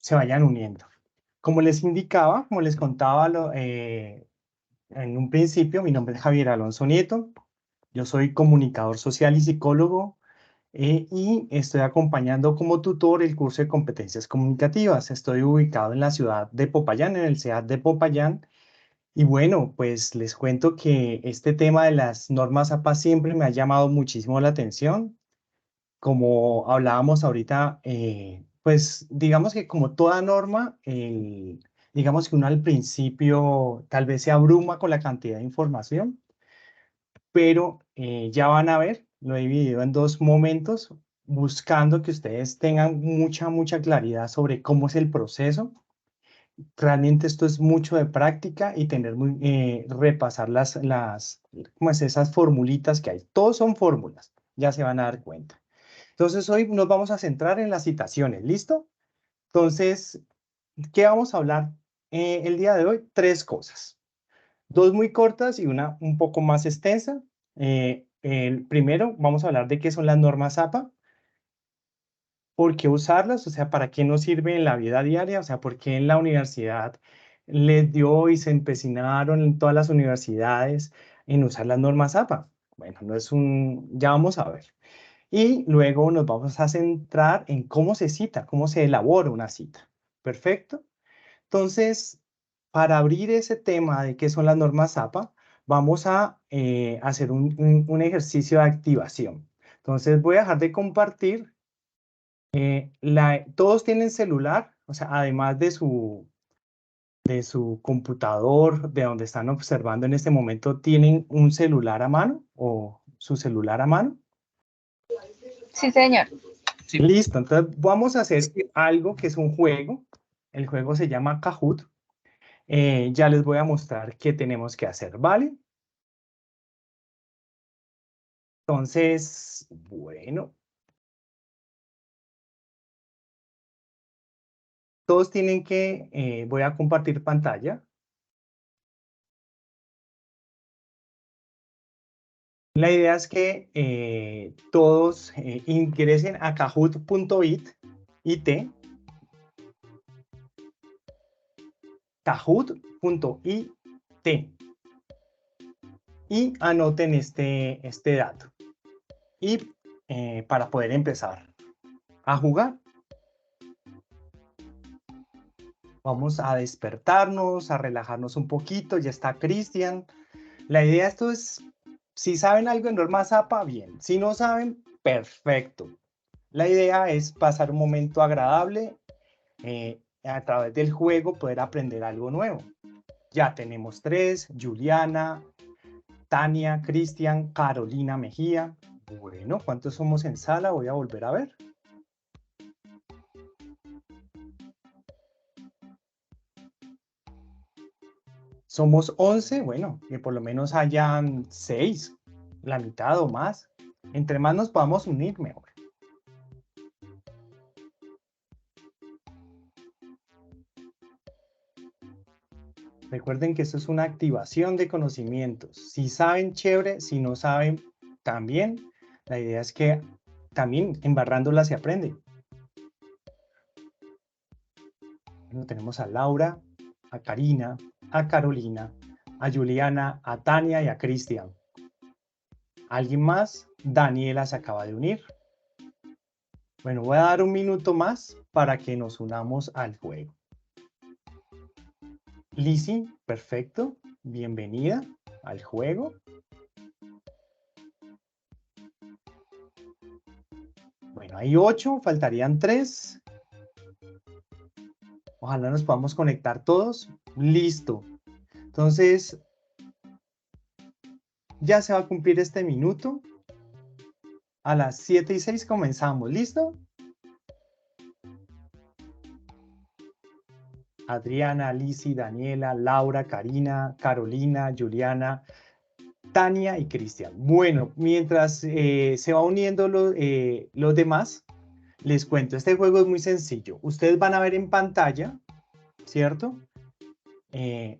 se vayan uniendo. Como les indicaba, como les contaba en un principio, mi nombre es Javier Alonso Nieto, yo soy comunicador social y psicólogo y estoy acompañando como tutor el curso de competencias comunicativas. Estoy ubicado en la ciudad de Popayán, en el CEAT de Popayán. Y bueno, pues les cuento que este tema de las normas APA siempre me ha llamado muchísimo la atención. Como hablábamos ahorita, pues digamos que como toda norma, digamos que uno al principio tal vez se abruma con la cantidad de información, pero ya van a ver, lo he dividido en dos momentos, buscando que ustedes tengan mucha claridad sobre cómo es el proceso. Realmente esto es mucho de práctica y tener repasar ¿cómo es? Esas formulitas que hay. Todos son fórmulas, ya se van a dar cuenta. Entonces hoy nos vamos a centrar en las citaciones, ¿listo? Entonces, ¿qué vamos a hablar el día de hoy? Tres cosas. Dos muy cortas y una un poco más extensa. El primero, vamos a hablar de qué son las normas APA, por qué usarlas, o sea, para qué nos sirve en la vida diaria, o sea, por qué en la universidad les dio y se empecinaron en todas las universidades en usar las normas APA. Bueno, no es ya vamos a ver. Y luego nos vamos a centrar en cómo se cita, cómo se elabora una cita. ¿Perfecto? Entonces, para abrir ese tema de qué son las normas APA, vamos a hacer un ejercicio de activación. Entonces, voy a dejar de compartir. Todos tienen celular, o sea, además de su computador, de donde están observando en este momento, ¿tienen un celular a mano o su celular a mano? Sí, señor. Sí. Listo, entonces vamos a hacer algo que es un juego. El juego se llama Kahoot. Ya les voy a mostrar qué tenemos que hacer, ¿vale? Entonces, bueno. Todos tienen que, voy a compartir pantalla. La idea es que todos ingresen a kahoot.it, kahoot.it, y anoten este dato. Y para poder empezar a jugar, vamos a despertarnos, a relajarnos un poquito. Ya está Cristian. La idea de esto es, si saben algo en normas APA, bien. Si no saben, perfecto. La idea es pasar un momento agradable, a través del juego poder aprender algo nuevo. Ya tenemos tres: Juliana, Tania, Cristian, Carolina Mejía. Bueno, ¿cuántos somos en sala? Voy a volver a ver. Somos 11, bueno, que por lo menos hayan 6, la mitad o más. Entre más nos podamos unir, mejor. Recuerden que esto es una activación de conocimientos. Si saben, chévere. Si no saben, también. La idea es que también embarrándola se aprende. Bueno, tenemos a Laura, a Karina, a Carolina, a Juliana, a Tania y a Cristian. ¿Alguien más? Daniela se acaba de unir. Bueno, voy a dar un minuto más para que nos unamos al juego. Lizzy, perfecto. Bienvenida al juego. Bueno, hay 8, faltarían 3. Ojalá nos podamos conectar todos. Listo. Entonces, ya se va a cumplir este minuto. A las 7:06 comenzamos. ¿Listo? Adriana, Lizzy, Daniela, Laura, Karina, Carolina, Juliana, Tania y Cristian. Bueno, mientras se va uniendo los demás, les cuento, este juego es muy sencillo. Ustedes van a ver en pantalla, ¿cierto?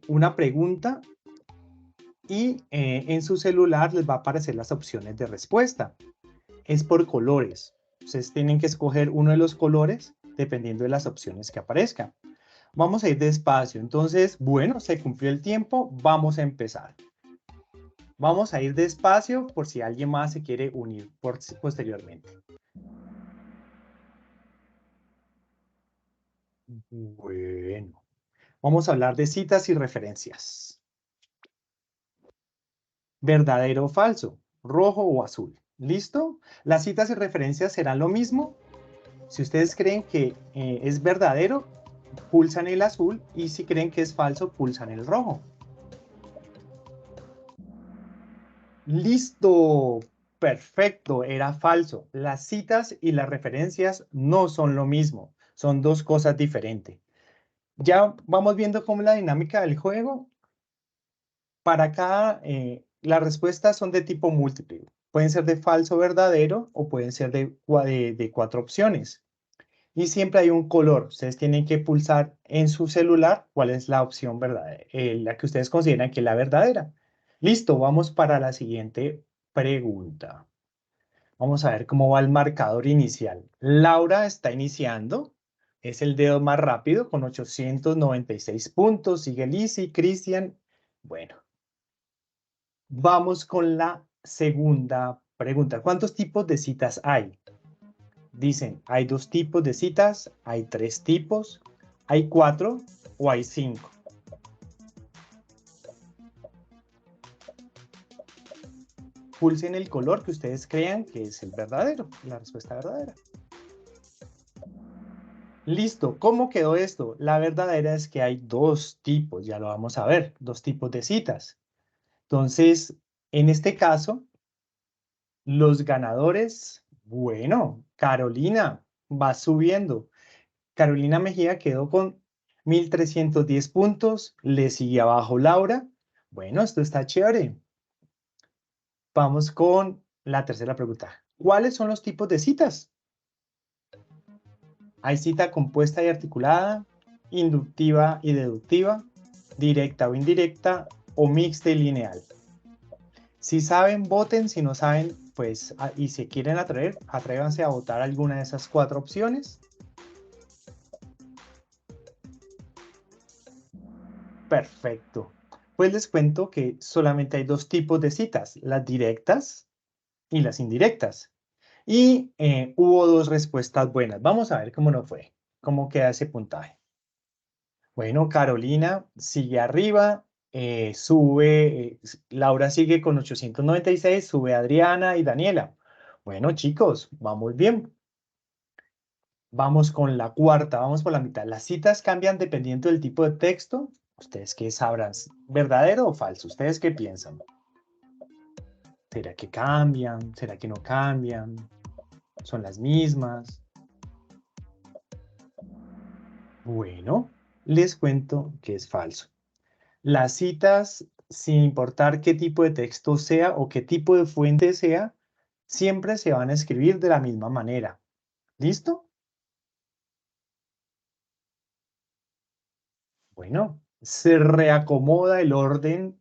Una pregunta y en su celular les va a aparecer las opciones de respuesta. Es por colores. Ustedes tienen que escoger uno de los colores dependiendo de las opciones que aparezcan. Vamos a ir despacio. Entonces, bueno, se cumplió el tiempo. Vamos a empezar. Vamos a ir despacio por si alguien más se quiere unir posteriormente. Bueno, vamos a hablar de citas y referencias. ¿Verdadero o falso? ¿Rojo o azul? ¿Listo? Las citas y referencias serán lo mismo. Si ustedes creen que es verdadero, pulsan el azul, y si creen que es falso, pulsan el rojo. ¡Listo! Perfecto, era falso. Las citas y las referencias no son lo mismo, son dos cosas diferentes. Ya vamos viendo cómo es la dinámica del juego. Para cada, las respuestas son de tipo múltiple. Pueden ser de falso o verdadero o pueden ser de 4 opciones. Y siempre hay un color. Ustedes tienen que pulsar en su celular cuál es la opción verdadera, la que ustedes consideran que es la verdadera. Listo, vamos para la siguiente pregunta. Vamos a ver cómo va el marcador inicial. Laura está iniciando. Es el dedo más rápido con 896 puntos. Sigue Lizzy, Cristian. Bueno, vamos con la segunda pregunta. ¿Cuántos tipos de citas hay? Dicen, hay 2 tipos de citas, hay 3 tipos, hay 4 o hay 5. Pulsen el color que ustedes crean que es el verdadero, la respuesta verdadera. Listo, ¿cómo quedó esto? La verdadera es que hay 2 tipos, ya lo vamos a ver, 2 tipos de citas. Entonces, en este caso, los ganadores, bueno, Carolina va subiendo. Carolina Mejía quedó con 1310 puntos, le sigue abajo Laura. Bueno, esto está chévere. Vamos con la tercera pregunta. ¿Cuáles son los tipos de citas? Hay cita compuesta y articulada, inductiva y deductiva, directa o indirecta, o mixta y lineal. Si saben, voten. Si no saben, pues, y se quieren atrever, atrévanse a votar alguna de esas 4 opciones. Perfecto. Pues les cuento que solamente hay 2 tipos de citas, las directas y las indirectas. Y hubo 2 respuestas buenas. Vamos a ver cómo nos fue, cómo queda ese puntaje. Bueno, Carolina sigue arriba, Laura sigue con 896, sube Adriana y Daniela. Bueno, chicos, vamos bien. Vamos con la cuarta, vamos por la mitad. Las citas cambian dependiendo del tipo de texto. ¿Ustedes qué sabrán? ¿Verdadero o falso? ¿Ustedes qué piensan? ¿Será que cambian? ¿Será que no cambian? ¿Son las mismas? Bueno, les cuento que es falso. Las citas, sin importar qué tipo de texto sea o qué tipo de fuente sea, siempre se van a escribir de la misma manera. ¿Listo? Bueno, se reacomoda el orden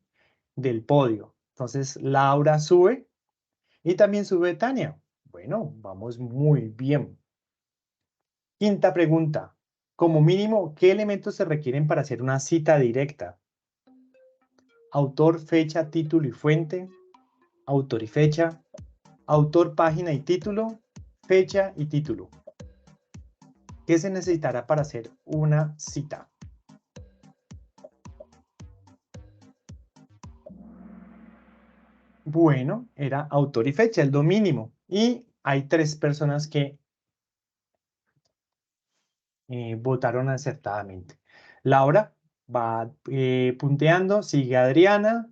del podio. Entonces, Laura sube y también sube Tania. Bueno, vamos muy bien. Quinta pregunta. Como mínimo, ¿qué elementos se requieren para hacer una cita directa? Autor, fecha, título y fuente. Autor y fecha. Autor, página y título. Fecha y título. ¿Qué se necesitará para hacer una cita? Bueno, era autor y fecha, es lo mínimo. Y hay 3 personas que votaron acertadamente. Laura va punteando, sigue Adriana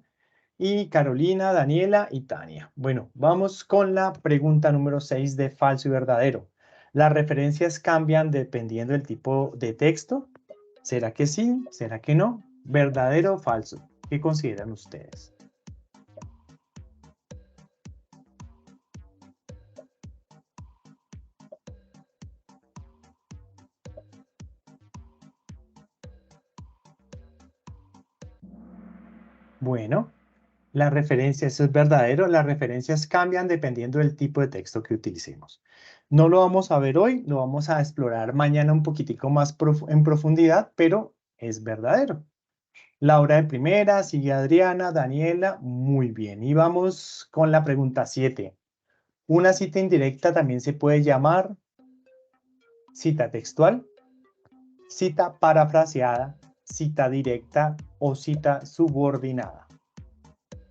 y Carolina, Daniela y Tania. Bueno, vamos con la pregunta número 6 de falso y verdadero. ¿Las referencias cambian dependiendo del tipo de texto? ¿Será que sí? ¿Será que no? ¿Verdadero o falso? ¿Qué consideran ustedes? Bueno, La referencia, eso es verdadero. Las referencias cambian dependiendo del tipo de texto que utilicemos. No lo vamos a ver hoy, lo vamos a explorar mañana un poquitico más en profundidad, pero es verdadero. Laura de primera, sigue Adriana, Daniela, muy bien. Y vamos con la pregunta 7. Una cita indirecta también se puede llamar cita textual, cita parafraseada, cita directa o cita subordinada.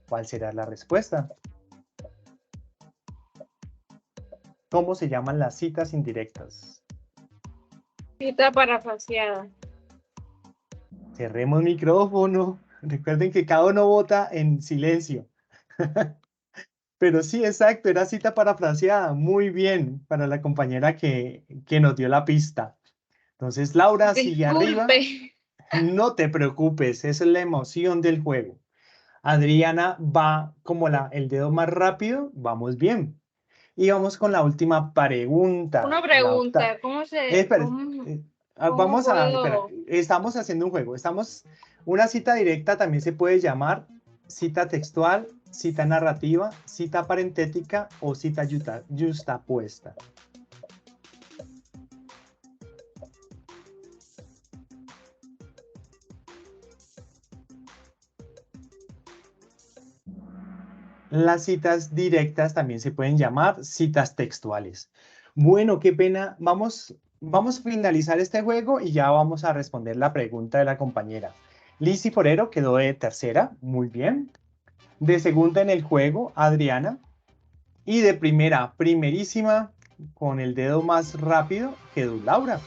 ¿Cuál será la respuesta? ¿Cómo se llaman las citas indirectas? Cita parafraseada. Cerremos micrófono. Recuerden que cada uno vota en silencio. Pero sí, exacto, era cita parafraseada. Muy bien para la compañera que nos dio la pista. Entonces, Laura, sigue Disculpe. arriba. No te preocupes, esa es la emoción del juego. Adriana va como el dedo más rápido, vamos bien. Y vamos con la última pregunta. Una pregunta, ¿cómo Espera, cómo espera, puedo? estamos haciendo un juego. Una cita directa también se puede llamar cita textual, cita narrativa, cita parentética o cita yustapuesta. Las citas directas también se pueden llamar citas textuales. Bueno, qué pena. Vamos a finalizar este juego y ya vamos a responder la pregunta de la compañera. Lizzy Forero quedó de tercera, muy bien. De segunda en el juego, Adriana. Y de primera, primerísima, con el dedo más rápido, quedó Laura.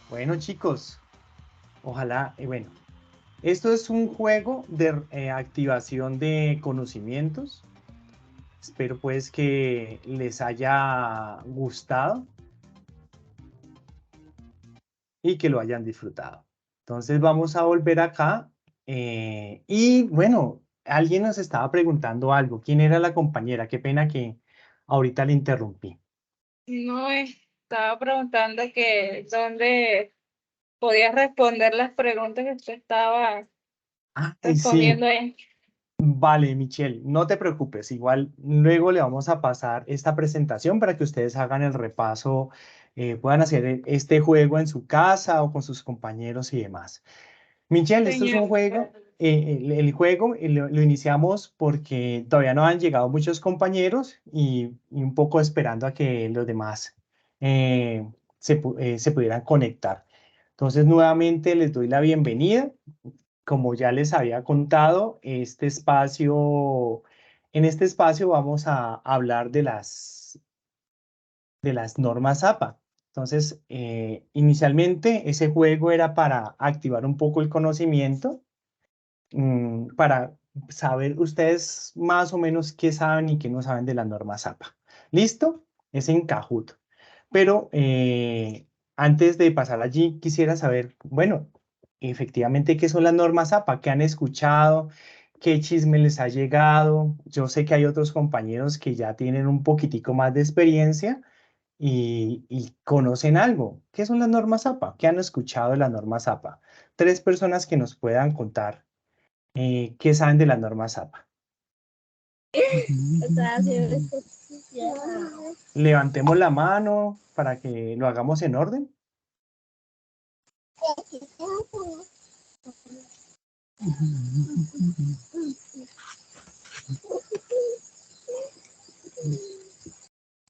Bueno, chicos, ojalá, bueno, esto es un juego de activación de conocimientos. Espero pues que les haya gustado y que lo hayan disfrutado. Entonces vamos a volver acá. Y bueno, alguien nos estaba preguntando algo. ¿Quién era la compañera? Qué pena que ahorita le interrumpí. No estaba preguntando que dónde podías responder las preguntas que usted estaba Ay, sí. respondiendo ahí. Vale, Michelle, no te preocupes. Igual luego le vamos a pasar esta presentación para que ustedes hagan el repaso, puedan hacer este juego en su casa o con sus compañeros y demás. Michelle, esto es un Señor, juego. El juego lo iniciamos porque todavía no han llegado muchos compañeros y un poco esperando a que los demás se pudieran conectar. Entonces, nuevamente les doy la bienvenida. Como ya les había contado, en este espacio vamos a hablar de las normas APA. Entonces, inicialmente ese juego era para activar un poco el conocimiento, para saber ustedes más o menos qué saben y qué no saben de las normas APA. ¿Listo? Es en Kahoot. Pero antes de pasar allí, quisiera saber, bueno, efectivamente, ¿qué son las normas APA? ¿Qué han escuchado? ¿Qué chisme les ha llegado? Yo sé que hay otros compañeros que ya tienen un poquitico más de experiencia y conocen algo. ¿Qué son las normas APA? ¿Qué han escuchado de las normas APA? Tres personas que nos puedan contar qué saben de las normas APA. Levantemos la mano para que lo hagamos en orden.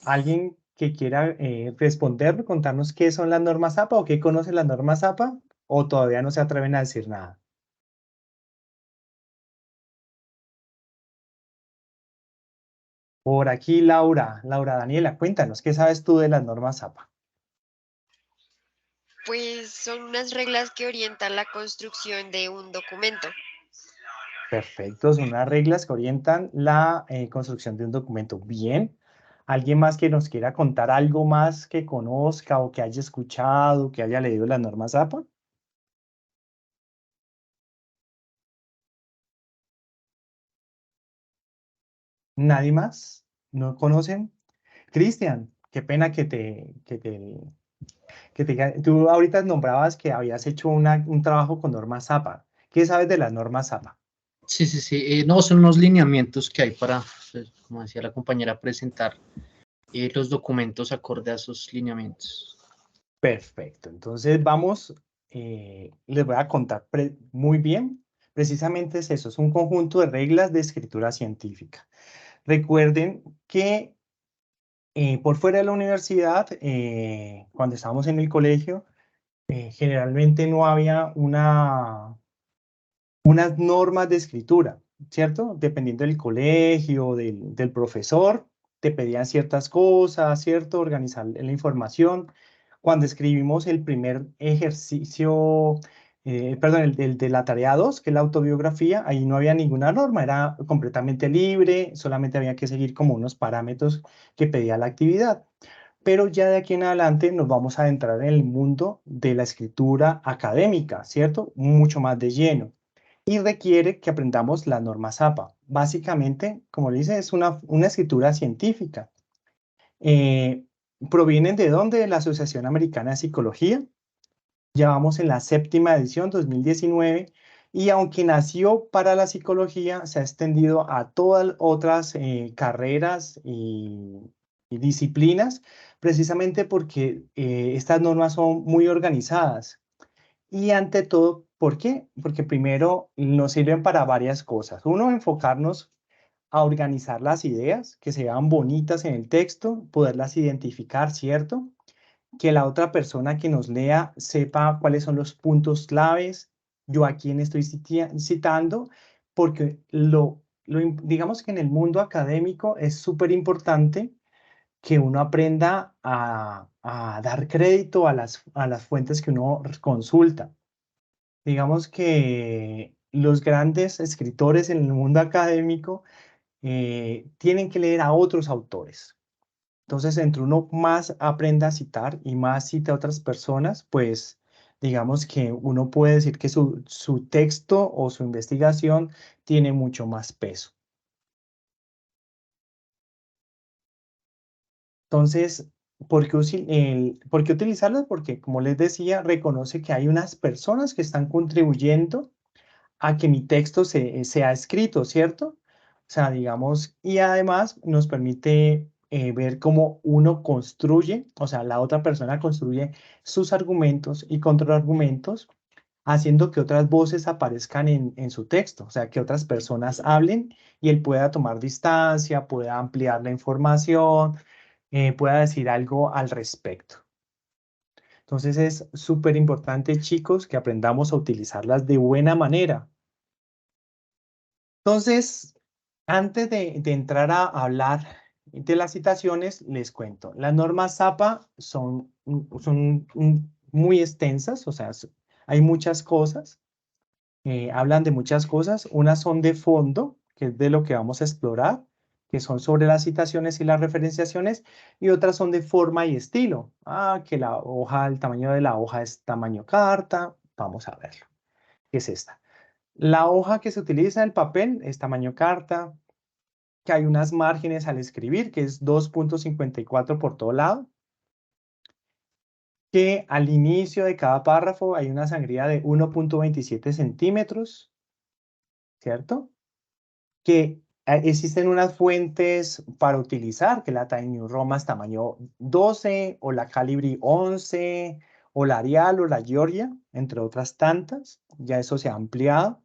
¿Alguien que quiera responder, contarnos qué son las normas APA o qué conoce las normas APA o todavía no se atreven a decir nada? Por aquí, Laura Daniela, cuéntanos, ¿qué sabes tú de las normas APA? Pues son unas reglas que orientan la construcción de un documento. Perfecto, son unas reglas que orientan la construcción de un documento. Bien. ¿Alguien más que nos quiera contar algo más que conozca o que haya escuchado, que haya leído las normas APA? ¿Nadie más? ¿No conocen? Cristian, qué pena tú ahorita nombrabas que habías hecho un trabajo con normas APA. ¿Qué sabes de las normas APA? Sí, sí, sí. No, son unos lineamientos que hay para, pues, como decía la compañera, presentar los documentos acorde a esos lineamientos. Perfecto. Entonces vamos, les voy a contar muy bien. Precisamente es eso, es un conjunto de reglas de escritura científica. Recuerden que por fuera de la universidad, cuando estábamos en el colegio, generalmente no había unas normas de escritura, ¿cierto? Dependiendo del colegio, del profesor, te pedían ciertas cosas, ¿cierto? Organizar la información. Cuando escribimos el primer ejercicio, perdón, el de la tarea 2, que es la autobiografía, ahí no había ninguna norma, era completamente libre, solamente había que seguir como unos parámetros que pedía la actividad. Pero ya de aquí en adelante nos vamos a adentrar en el mundo de la escritura académica, ¿cierto? Mucho más de lleno y requiere que aprendamos la norma ZAPA. Básicamente, como le dice, es una escritura científica. Eh, ¿Provienen de dónde? De la Asociación Americana de Psicología. Ya vamos en la 7ª edición, 2019, y aunque nació para la psicología, se ha extendido a todas otras carreras y disciplinas, precisamente porque estas normas son muy organizadas. Y ante todo, ¿por qué? Porque primero nos sirven para varias cosas. Uno, enfocarnos a organizar las ideas, que se vean bonitas en el texto, poderlas identificar, ¿cierto? Que la otra persona que nos lea sepa cuáles son los puntos claves, yo a quién estoy citando, porque digamos que en el mundo académico es súper importante que uno aprenda a dar crédito a las fuentes que uno consulta. Digamos que los grandes escritores en el mundo académico tienen que leer a otros autores. Entonces, entre uno más aprenda a citar y más cita a otras personas, pues digamos que uno puede decir que su texto o su investigación tiene mucho más peso. Entonces, ¿por qué utilizarlas? Porque, como les decía, reconoce que hay unas personas que están contribuyendo a que mi texto sea escrito, ¿cierto? O sea, digamos, y además nos permite ver cómo uno construye, o sea, la otra persona construye sus argumentos y contraargumentos, haciendo que otras voces aparezcan en su texto, o sea, que otras personas hablen y él pueda tomar distancia, pueda ampliar la información, pueda decir algo al respecto. Entonces es súper importante, chicos, que aprendamos a utilizarlas de buena manera. Entonces, antes de entrar a hablar de las citaciones, les cuento. Las normas ZAPA son muy extensas, o sea, hay muchas cosas, hablan de muchas cosas. Unas son de fondo, que es de lo que vamos a explorar, que son sobre las citaciones y las referenciaciones, y otras son de forma y estilo. Que la hoja, el tamaño de la hoja es tamaño carta. Vamos a verlo. ¿Qué es esta? La hoja que se utiliza, el papel, es tamaño carta, que hay unas márgenes al escribir, que es 2.54 por todo lado, que al inicio de cada párrafo hay una sangría de 1.27 centímetros, ¿cierto? Que existen unas fuentes para utilizar, que la Times New Roman tamaño 12, o la Calibri 11, o la Arial o la Georgia, entre otras tantas. Ya eso se ha ampliado.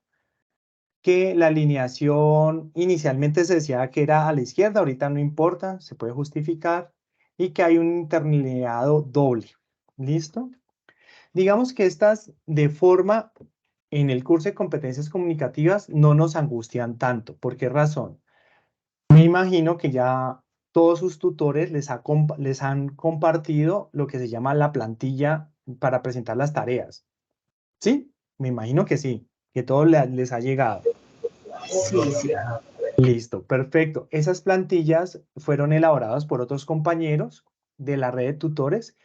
Que la alineación inicialmente se decía que era a la izquierda, ahorita no importa, se puede justificar, y que hay un interlineado doble. ¿Listo? Digamos que estas de forma en el curso de competencias comunicativas no nos angustian tanto. ¿Por qué razón? Me imagino que ya todos sus tutores les han compartido lo que se llama la plantilla para presentar las tareas. ¿Sí? Me imagino que sí, que todo les ha llegado. Sí, sí. Listo, perfecto. Esas plantillas fueron elaboradas por otros compañeros de la red de tutores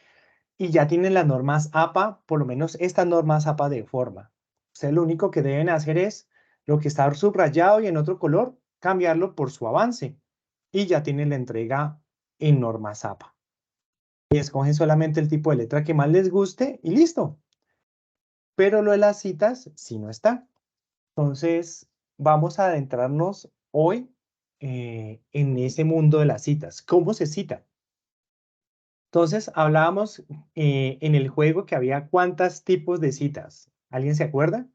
y ya tienen las normas APA, por lo menos estas normas APA de forma. O sea, lo único que deben hacer es lo que está subrayado y en otro color, cambiarlo por su avance y ya tienen la entrega en normas APA. Y escogen solamente el tipo de letra que más les guste y listo. Pero lo de las citas sí no está. Entonces, vamos a adentrarnos hoy en ese mundo de las citas. ¿Cómo se cita? Entonces, hablábamos en el juego que había cuántos tipos de citas. ¿Alguien se acuerda?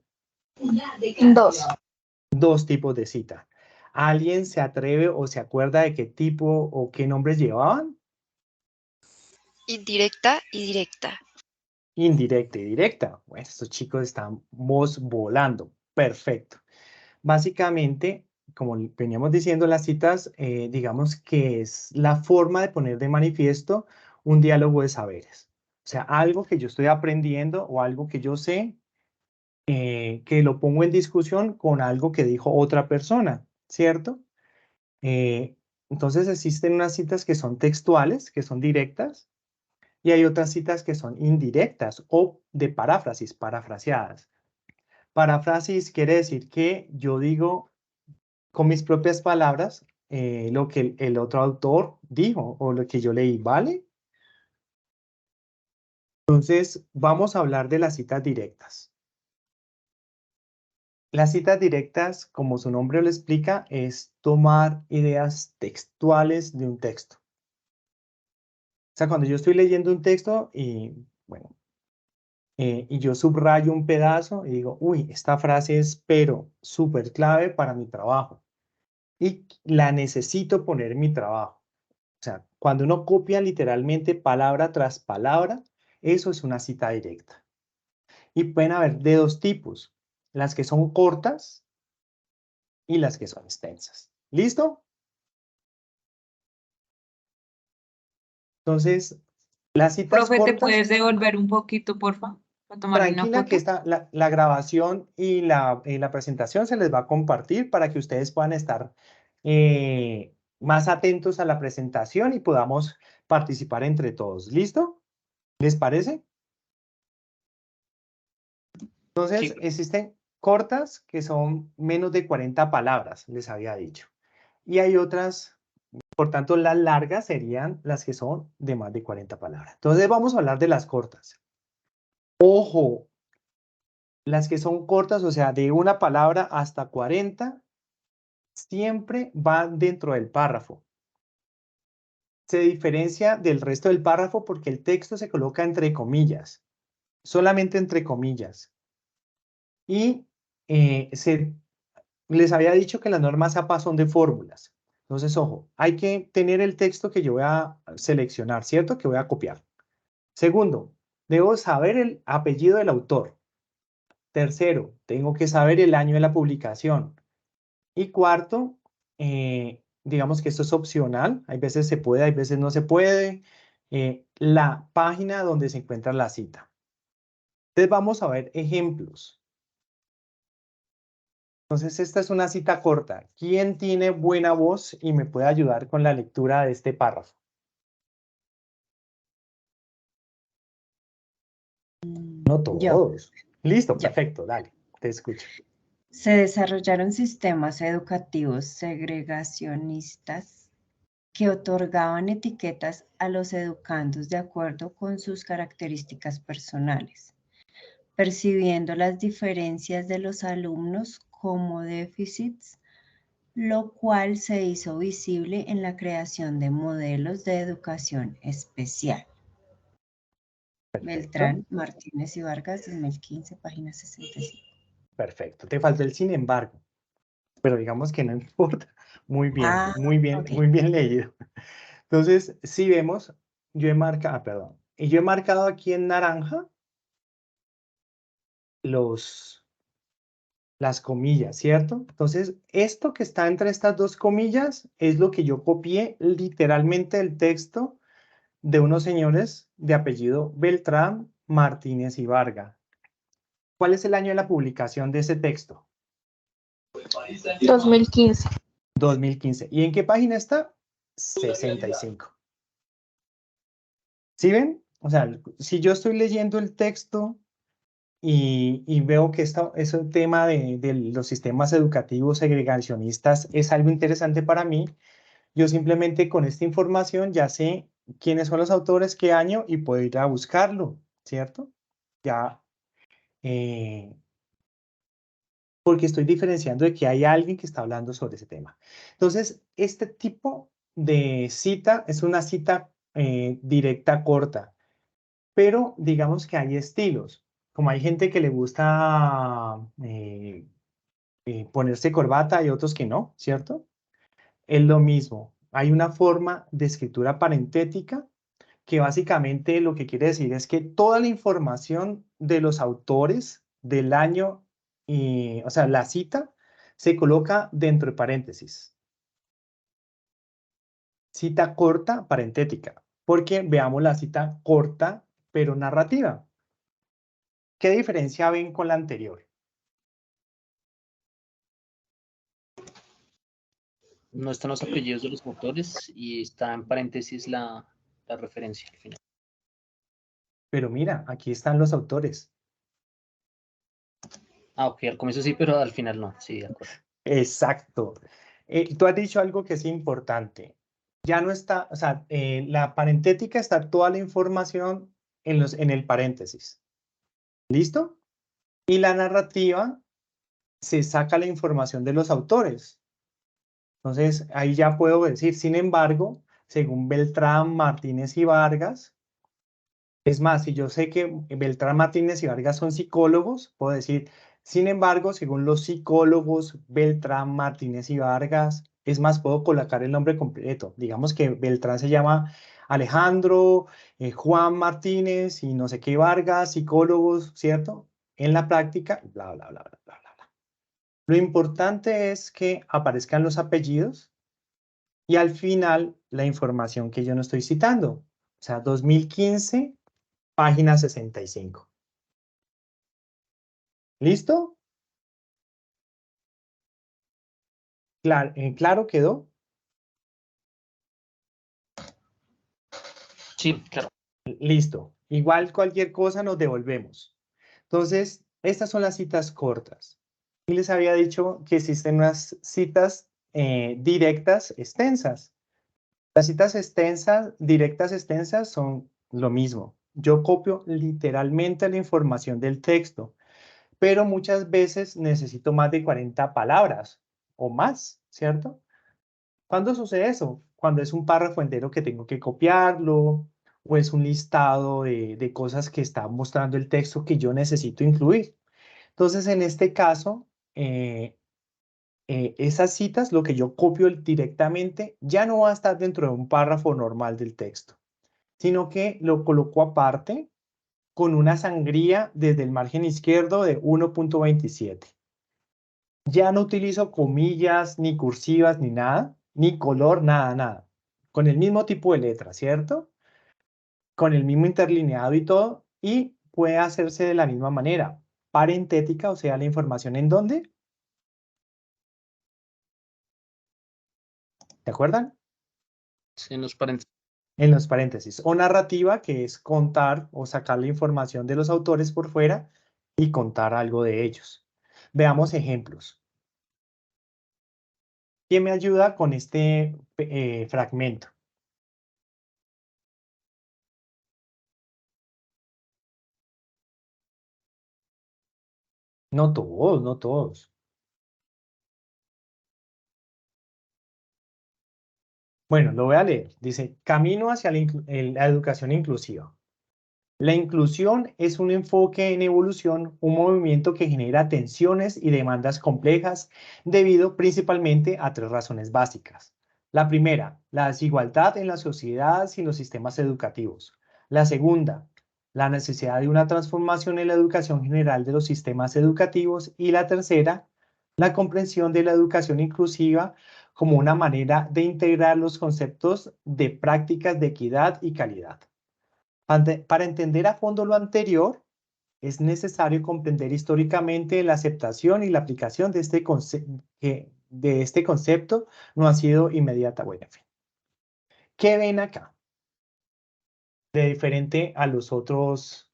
2. 2 tipos de cita. ¿Alguien se atreve o se acuerda de qué tipo o qué nombres llevaban? Indirecta y directa. Indirecta y directa. Bueno, estos chicos estamos volando. Perfecto. Básicamente, como veníamos diciendo, las citas, digamos que es la forma de poner de manifiesto un diálogo de saberes. O sea, algo que yo estoy aprendiendo o algo que yo sé, que lo pongo en discusión con algo que dijo otra persona, ¿cierto? Entonces existen unas citas que son textuales, que son directas, y hay otras citas que son indirectas o de paráfrasis, parafraseadas. Paráfrasis quiere decir que yo digo con mis propias palabras lo que el otro autor dijo o lo que yo leí, ¿vale? Entonces, vamos a hablar de las citas directas. Las citas directas, como su nombre lo explica, es tomar ideas textuales de un texto. O sea, cuando yo estoy leyendo un texto y, bueno, y yo subrayo un pedazo y digo, uy, esta frase es pero súper clave para mi trabajo y la necesito poner en mi trabajo. O sea, cuando uno copia literalmente palabra tras palabra, eso es una cita directa. Y pueden haber de 2 tipos, las que son cortas y las que son extensas. ¿Listo? Entonces, las citas Profe, ¿te cortas, puedes devolver un poquito, porfa? Para tomar una tranquila que foto. la grabación y la presentación se les va a compartir para que ustedes puedan estar más atentos a la presentación y podamos participar entre todos. ¿Listo? ¿Les parece? Entonces, Sí. existen cortas que son menos de 40 palabras, les había dicho. Y hay otras, por tanto, las largas serían las que son de más de 40 palabras. Entonces, vamos a hablar de las cortas. Ojo, las que son cortas, o sea, de una palabra hasta 40, siempre van dentro del párrafo. Se diferencia del resto del párrafo porque el texto se coloca entre comillas, solamente entre comillas. Y les había dicho que las normas APA son de fórmulas. Entonces, ojo, hay que tener el texto que yo voy a seleccionar, ¿cierto? Que voy a copiar. Segundo, debo saber el apellido del autor. Tercero, tengo que saber el año de la publicación. Y cuarto, digamos que esto es opcional. Hay veces se puede, hay veces no se puede. La página donde se encuentra la cita. Entonces, vamos a ver ejemplos. Entonces, esta es una cita corta. ¿Quién tiene buena voz y me puede ayudar con la lectura de este párrafo? No Yo. todos. Listo, Yo. perfecto, dale, te escucho. Se desarrollaron sistemas educativos segregacionistas que otorgaban etiquetas a los educandos de acuerdo con sus características personales, percibiendo las diferencias de los alumnos como déficits, lo cual se hizo visible en la creación de modelos de educación especial. Beltrán, Martínez y Vargas, 2015, página 65. Perfecto, te faltó el sin embargo, pero digamos que no importa. Muy bien, Ah, muy bien, ok. muy bien leído. Entonces, si vemos, yo he marcado, perdón, y yo he marcado aquí en naranja las comillas, ¿cierto? Entonces, esto que está entre estas 2 comillas es lo que yo copié literalmente del texto de unos señores de apellido Beltrán, Martínez y Vargas. ¿Cuál es el año de la publicación de ese texto? 2015. 2015. ¿Y en qué página está? 65. ¿Sí ven? O sea, si yo estoy leyendo el texto y veo que ese tema de los sistemas educativos segregacionistas es algo interesante para mí, yo simplemente con esta información ya sé quiénes son los autores, qué año y puedo ir a buscarlo, ¿cierto? Ya porque estoy diferenciando de que hay alguien que está hablando sobre ese tema. Entonces, este tipo de cita es una cita directa corta, pero digamos que hay estilos. Como hay gente que le gusta ponerse corbata y otros que no, ¿cierto? Es lo mismo. Hay una forma de escritura parentética que básicamente lo que quiere decir es que toda la información de los autores del año, o sea, la cita, se coloca dentro de paréntesis. Cita corta, parentética. Porque veamos la cita corta, pero narrativa. ¿Qué diferencia ven con la anterior? No están los apellidos de los autores y está en paréntesis la referencia al final. Pero mira, aquí están los autores. Ah, ok, al comienzo sí, pero al final no. Sí, de acuerdo. Exacto. Tú has dicho algo que es importante. Ya no está, o sea, la parentética está toda la información en el paréntesis. ¿Listo? Y la narrativa se saca la información de los autores. Entonces, ahí ya puedo decir, sin embargo, según Beltrán, Martínez y Vargas, es más, si yo sé que Beltrán, Martínez y Vargas son psicólogos, puedo decir, sin embargo, según los psicólogos Beltrán, Martínez y Vargas, es más, puedo colocar el nombre completo. Digamos que Beltrán se llama Alejandro, Juan Martínez y no sé qué Vargas, psicólogos, ¿cierto? En la práctica, bla, bla, bla, bla, bla, bla. Lo importante es que aparezcan los apellidos y al final la información que yo no estoy citando. O sea, 2015, página 65. ¿Listo? ¿Claro quedó? Sí, claro. Listo. Igual cualquier cosa nos devolvemos. Entonces, estas son las citas cortas. Y les había dicho que existen unas citas directas extensas. Las citas extensas, directas extensas son lo mismo. Yo copio literalmente la información del texto, pero muchas veces necesito más de 40 palabras o más, ¿cierto? ¿Cuándo sucede eso? Cuando es un párrafo entero que tengo que copiarlo o es un listado de cosas que está mostrando el texto que yo necesito incluir. Entonces, en este caso, esas citas, lo que yo copio directamente, ya no va a estar dentro de un párrafo normal del texto, sino que lo coloco aparte con una sangría desde el margen izquierdo de 1.27. Ya no utilizo comillas, ni cursivas, ni nada, ni color, nada, nada. Con el mismo tipo de letra, ¿cierto? Con el mismo interlineado y todo, y puede hacerse de la misma manera. Parentética, o sea, la información en dónde. ¿Se acuerdan? Sí, en los paréntesis. En los paréntesis. O narrativa, que es contar o sacar la información de los autores por fuera y contar algo de ellos. Veamos ejemplos. ¿Quién me ayuda con este fragmento? No todos, no todos. Bueno, lo voy a leer. Dice, camino hacia la educación inclusiva. La inclusión es un enfoque en evolución, un movimiento que genera tensiones y demandas complejas debido principalmente a tres razones básicas. La primera, la desigualdad en las sociedades y los sistemas educativos. La segunda, la necesidad de una transformación en la educación general de los sistemas educativos. Y la tercera, la comprensión de la educación inclusiva como una manera de integrar los conceptos de prácticas de equidad y calidad. Para entender a fondo lo anterior, es necesario comprender históricamente la aceptación y la aplicación de este concepto no ha sido inmediata. Bueno, en fin. ¿Qué ven acá de diferente a las otras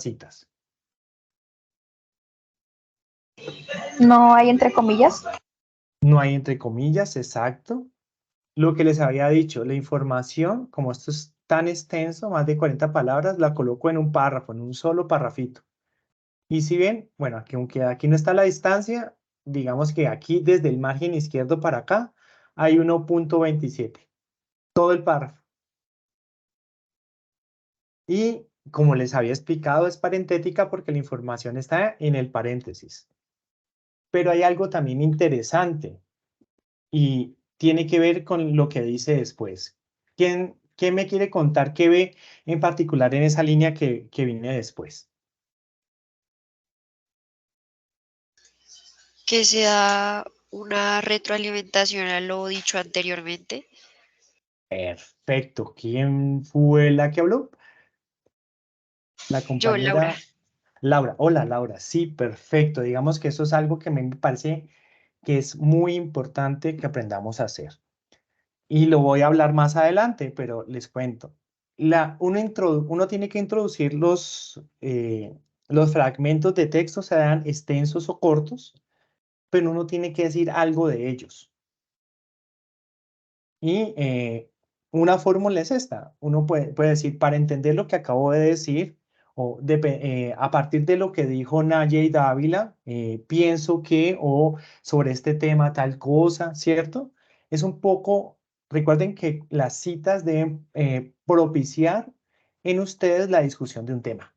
citas? No hay entre comillas. No hay entre comillas, exacto. Lo que les había dicho, la información, como esto es tan extenso, más de 40 palabras, la coloco en un párrafo, en un solo parrafito. Y si ven, bueno, aquí, aunque aquí no está la distancia, digamos que aquí desde el margen izquierdo para acá hay 1.27, todo el párrafo. Y como les había explicado, es parentética porque la información está en el paréntesis. Pero hay algo también interesante y tiene que ver con lo que dice después. ¿Quién me quiere contar qué ve en particular en esa línea que viene después? Que se da una retroalimentación a lo dicho anteriormente. Perfecto. ¿Quién fue la que habló? La Yo, Laura. compañera Laura. Hola, Laura. Sí, perfecto. Digamos que eso es algo que me parece que es muy importante que aprendamos a hacer. Y lo voy a hablar más adelante, pero les cuento. Uno tiene que introducir los fragmentos de texto, sean extensos o cortos, pero uno tiene que decir algo de ellos. Y una fórmula es esta. Uno puede decir, para entender lo que acabo de decir, o a partir de lo que dijo Nayey Dávila, pienso que, o sobre este tema tal cosa, ¿cierto? Es un poco, recuerden que las citas deben propiciar en ustedes la discusión de un tema.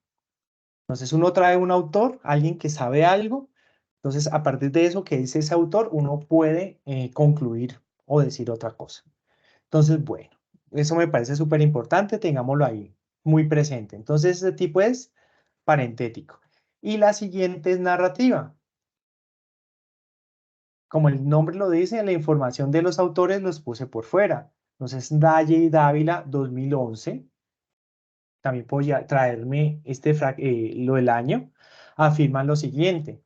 Entonces uno trae un autor, alguien que sabe algo, entonces a partir de eso que dice ese autor, uno puede concluir o decir otra cosa. Entonces, bueno, eso me parece súper importante, tengámoslo ahí muy presente. Entonces, ese tipo es parentético. Y la siguiente es narrativa. Como el nombre lo dice, la información de los autores los puse por fuera. Entonces, Dalle y Dávila, 2011. También puedo traerme lo del año. Afirman lo siguiente.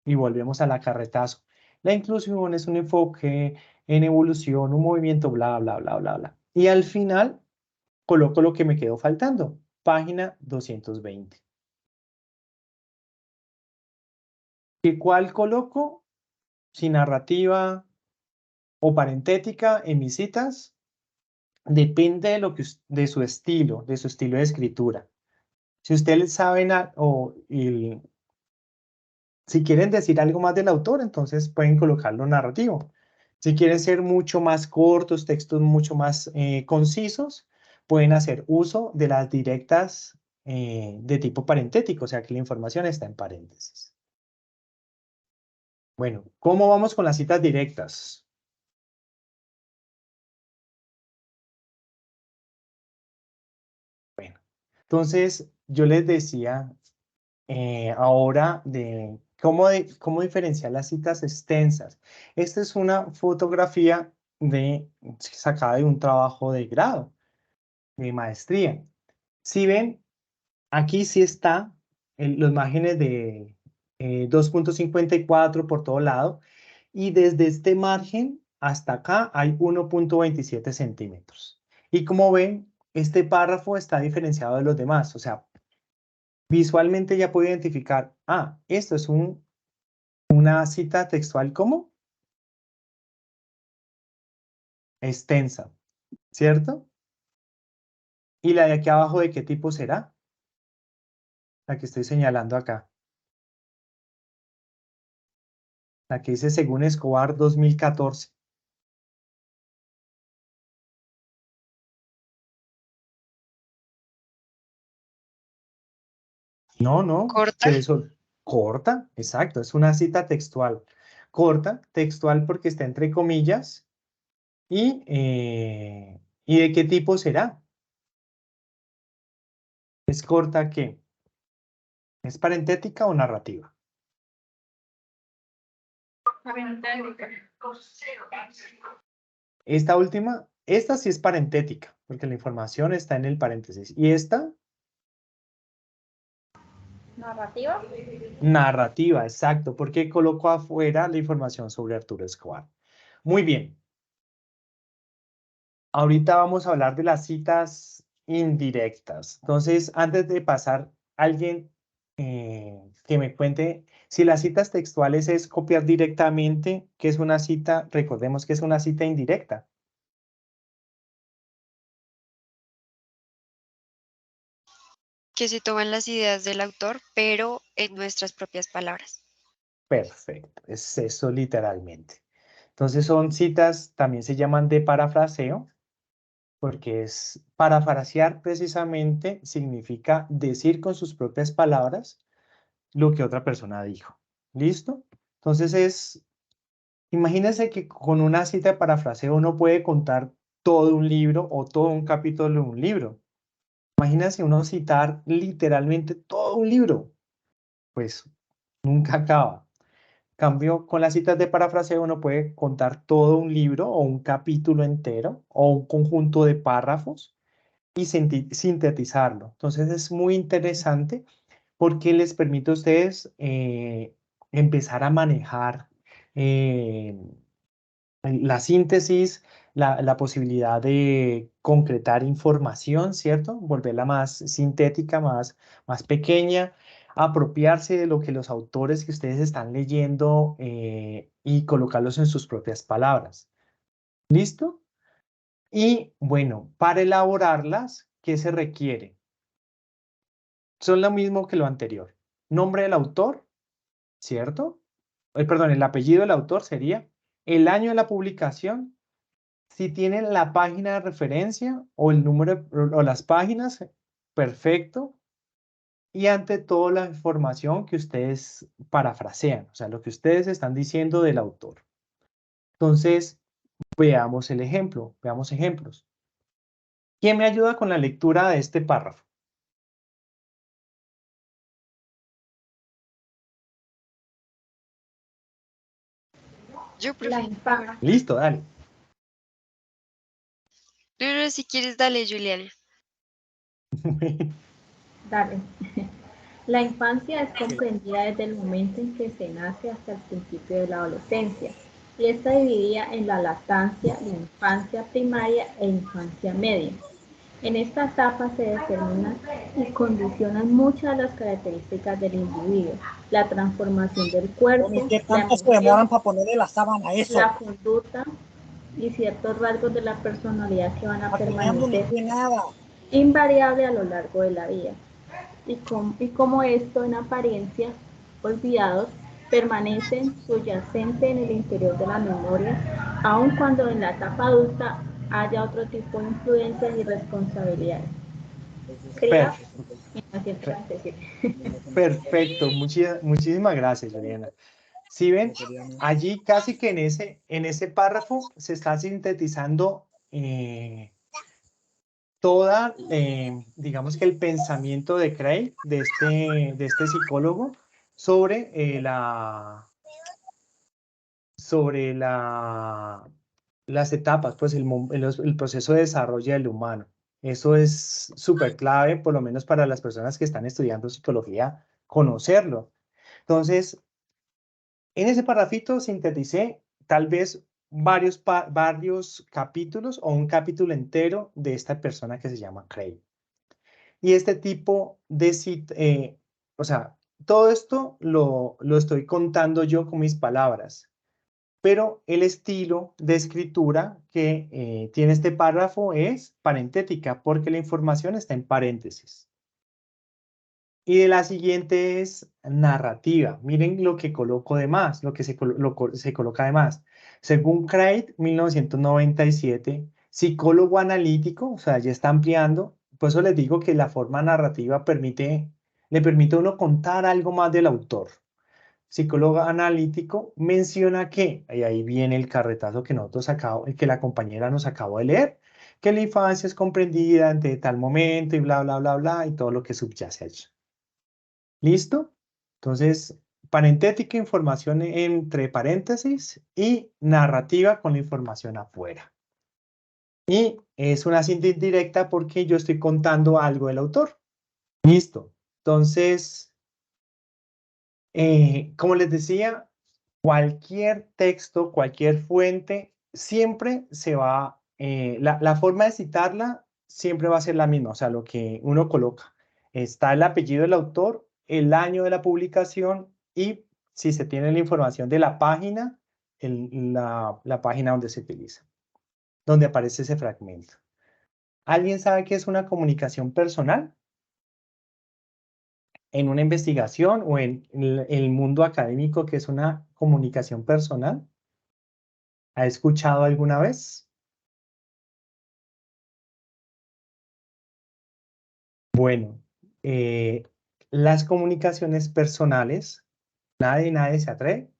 Y volvemos a la carretazo. La inclusión es un enfoque en evolución, un movimiento, bla, bla, bla, bla, bla. Y al final coloco lo que me quedó faltando, página 220. ¿Y cuál coloco? Si narrativa o parentética en mis citas, depende de de su estilo de escritura. Si ustedes saben si quieren decir algo más del autor, entonces pueden colocarlo narrativo. Si quieren ser mucho más cortos, textos mucho más concisos, pueden hacer uso de las directas de tipo parentético, o sea que la información está en paréntesis. Bueno, ¿cómo vamos con las citas directas? Bueno, entonces yo les decía ahora de cómo diferenciar las citas extensas. Esta es una fotografía sacada de un trabajo de grado, de maestría. Si ven, aquí sí está los márgenes de 2.54 por todo lado y desde este margen hasta acá hay 1.27 centímetros. Y como ven, este párrafo está diferenciado de los demás, o sea, visualmente ya puedo identificar, esto es una cita textual como extensa, ¿cierto? Y la de aquí abajo, ¿de qué tipo será? La que estoy señalando acá. La que dice según Escobar 2014. No, Corta. corta, exacto, es una cita textual. Corta, textual porque está entre comillas. ¿Y de qué tipo será? ¿Es corta qué? ¿Es parentética o narrativa? Parentética. Esta última, esta sí es parentética, porque la información está en el paréntesis. ¿Y esta? Narrativa. Narrativa, exacto, porque coloco afuera la información sobre Arturo Escobar. Muy bien. Ahorita vamos a hablar de las citas indirectas. Entonces, antes de pasar, alguien que me cuente si las citas textuales es copiar directamente, que es una cita, recordemos que es una cita indirecta. Que se toman las ideas del autor, pero en nuestras propias palabras. Perfecto, es eso literalmente. Entonces son citas, también se llaman de parafraseo, porque es parafrasear precisamente significa decir con sus propias palabras lo que otra persona dijo. ¿Listo? Entonces imagínense que con una cita de parafraseo uno puede contar todo un libro o todo un capítulo de un libro. Imagínense uno citar literalmente todo un libro. Pues nunca acaba. Cambio, con las citas de parafraseo uno puede contar todo un libro o un capítulo entero o un conjunto de párrafos y sintetizarlo. Entonces es muy interesante porque les permite a ustedes empezar a manejar la síntesis, la posibilidad de concretar información, ¿cierto? Volverla más sintética, más pequeña, apropiarse de lo que los autores que ustedes están leyendo y colocarlos en sus propias palabras. ¿Listo? Y bueno, para elaborarlas, ¿qué se requiere? Son lo mismo que lo anterior. Nombre del autor, ¿cierto? Perdón, el apellido del autor sería el año de la publicación. Si tienen la página de referencia o el número o las páginas, perfecto. Y ante todo la información que ustedes parafrasean, o sea, lo que ustedes están diciendo del autor. Entonces, veamos el ejemplo, veamos ejemplos. ¿Quién me ayuda con la lectura de este párrafo? Yo La prefiero. infancia. Listo, dale. No, si quieres, dale, Juliana. Dale. La infancia es comprendida desde el momento en que se nace hasta el principio de la adolescencia, y está dividida en la lactancia, la infancia primaria e infancia media. En esta etapa se determinan y condicionan muchas de las características del individuo, la transformación del cuerpo, ¿Qué la tanto se demoran emoción, para ponerle la sábana a eso? la conducta y ciertos rasgos de la personalidad que van a Para que veamos, no permanecer tiene nada. invariable a lo largo de la vida. Y como esto en apariencia, olvidados, permanecen subyacentes en el interior de la memoria, aun cuando en la etapa adulta haya otro tipo de influencias y responsabilidades. Cría, Perfecto, muchísimas gracias, Juliana. Si ven, allí casi que en ese párrafo se está sintetizando toda, digamos que el pensamiento de Craig, de este psicólogo, sobre las etapas, pues el proceso de desarrollo del humano. Eso es súper clave, por lo menos para las personas que están estudiando psicología, conocerlo. Entonces, en ese parrafito sinteticé tal vez varios capítulos o un capítulo entero de esta persona que se llama Craig. Y este tipo de o sea, todo esto lo estoy contando yo con mis palabras, pero el estilo de escritura que tiene este párrafo es parentética, porque la información está en paréntesis. Y de la siguiente es narrativa. Miren lo que coloco de más, lo que se coloca de más. Según Craig, 1997, psicólogo analítico, o sea, ya está ampliando. Por eso les digo que la forma narrativa le permite a uno contar algo más del autor. Psicólogo analítico menciona que, y ahí viene el carretazo que la compañera nos acabó de leer, que la infancia es comprendida ante tal momento y bla, bla, bla, bla, y todo lo que subyace allí. ¿Listo? Entonces, parentética, información entre paréntesis y narrativa con la información afuera. Y es una síntesis directa porque yo estoy contando algo del autor. Listo. Entonces, como les decía, cualquier texto, cualquier fuente, siempre se va, la forma de citarla siempre va a ser la misma, o sea, lo que uno coloca. Está el apellido del autor, el año de la publicación y si se tiene la información de la página, la página donde se utiliza, donde aparece ese fragmento. ¿Alguien sabe qué es una comunicación personal? en una investigación o en el mundo académico que es una comunicación personal? ¿Ha escuchado alguna vez? Bueno, las comunicaciones personales, nadie se atreve.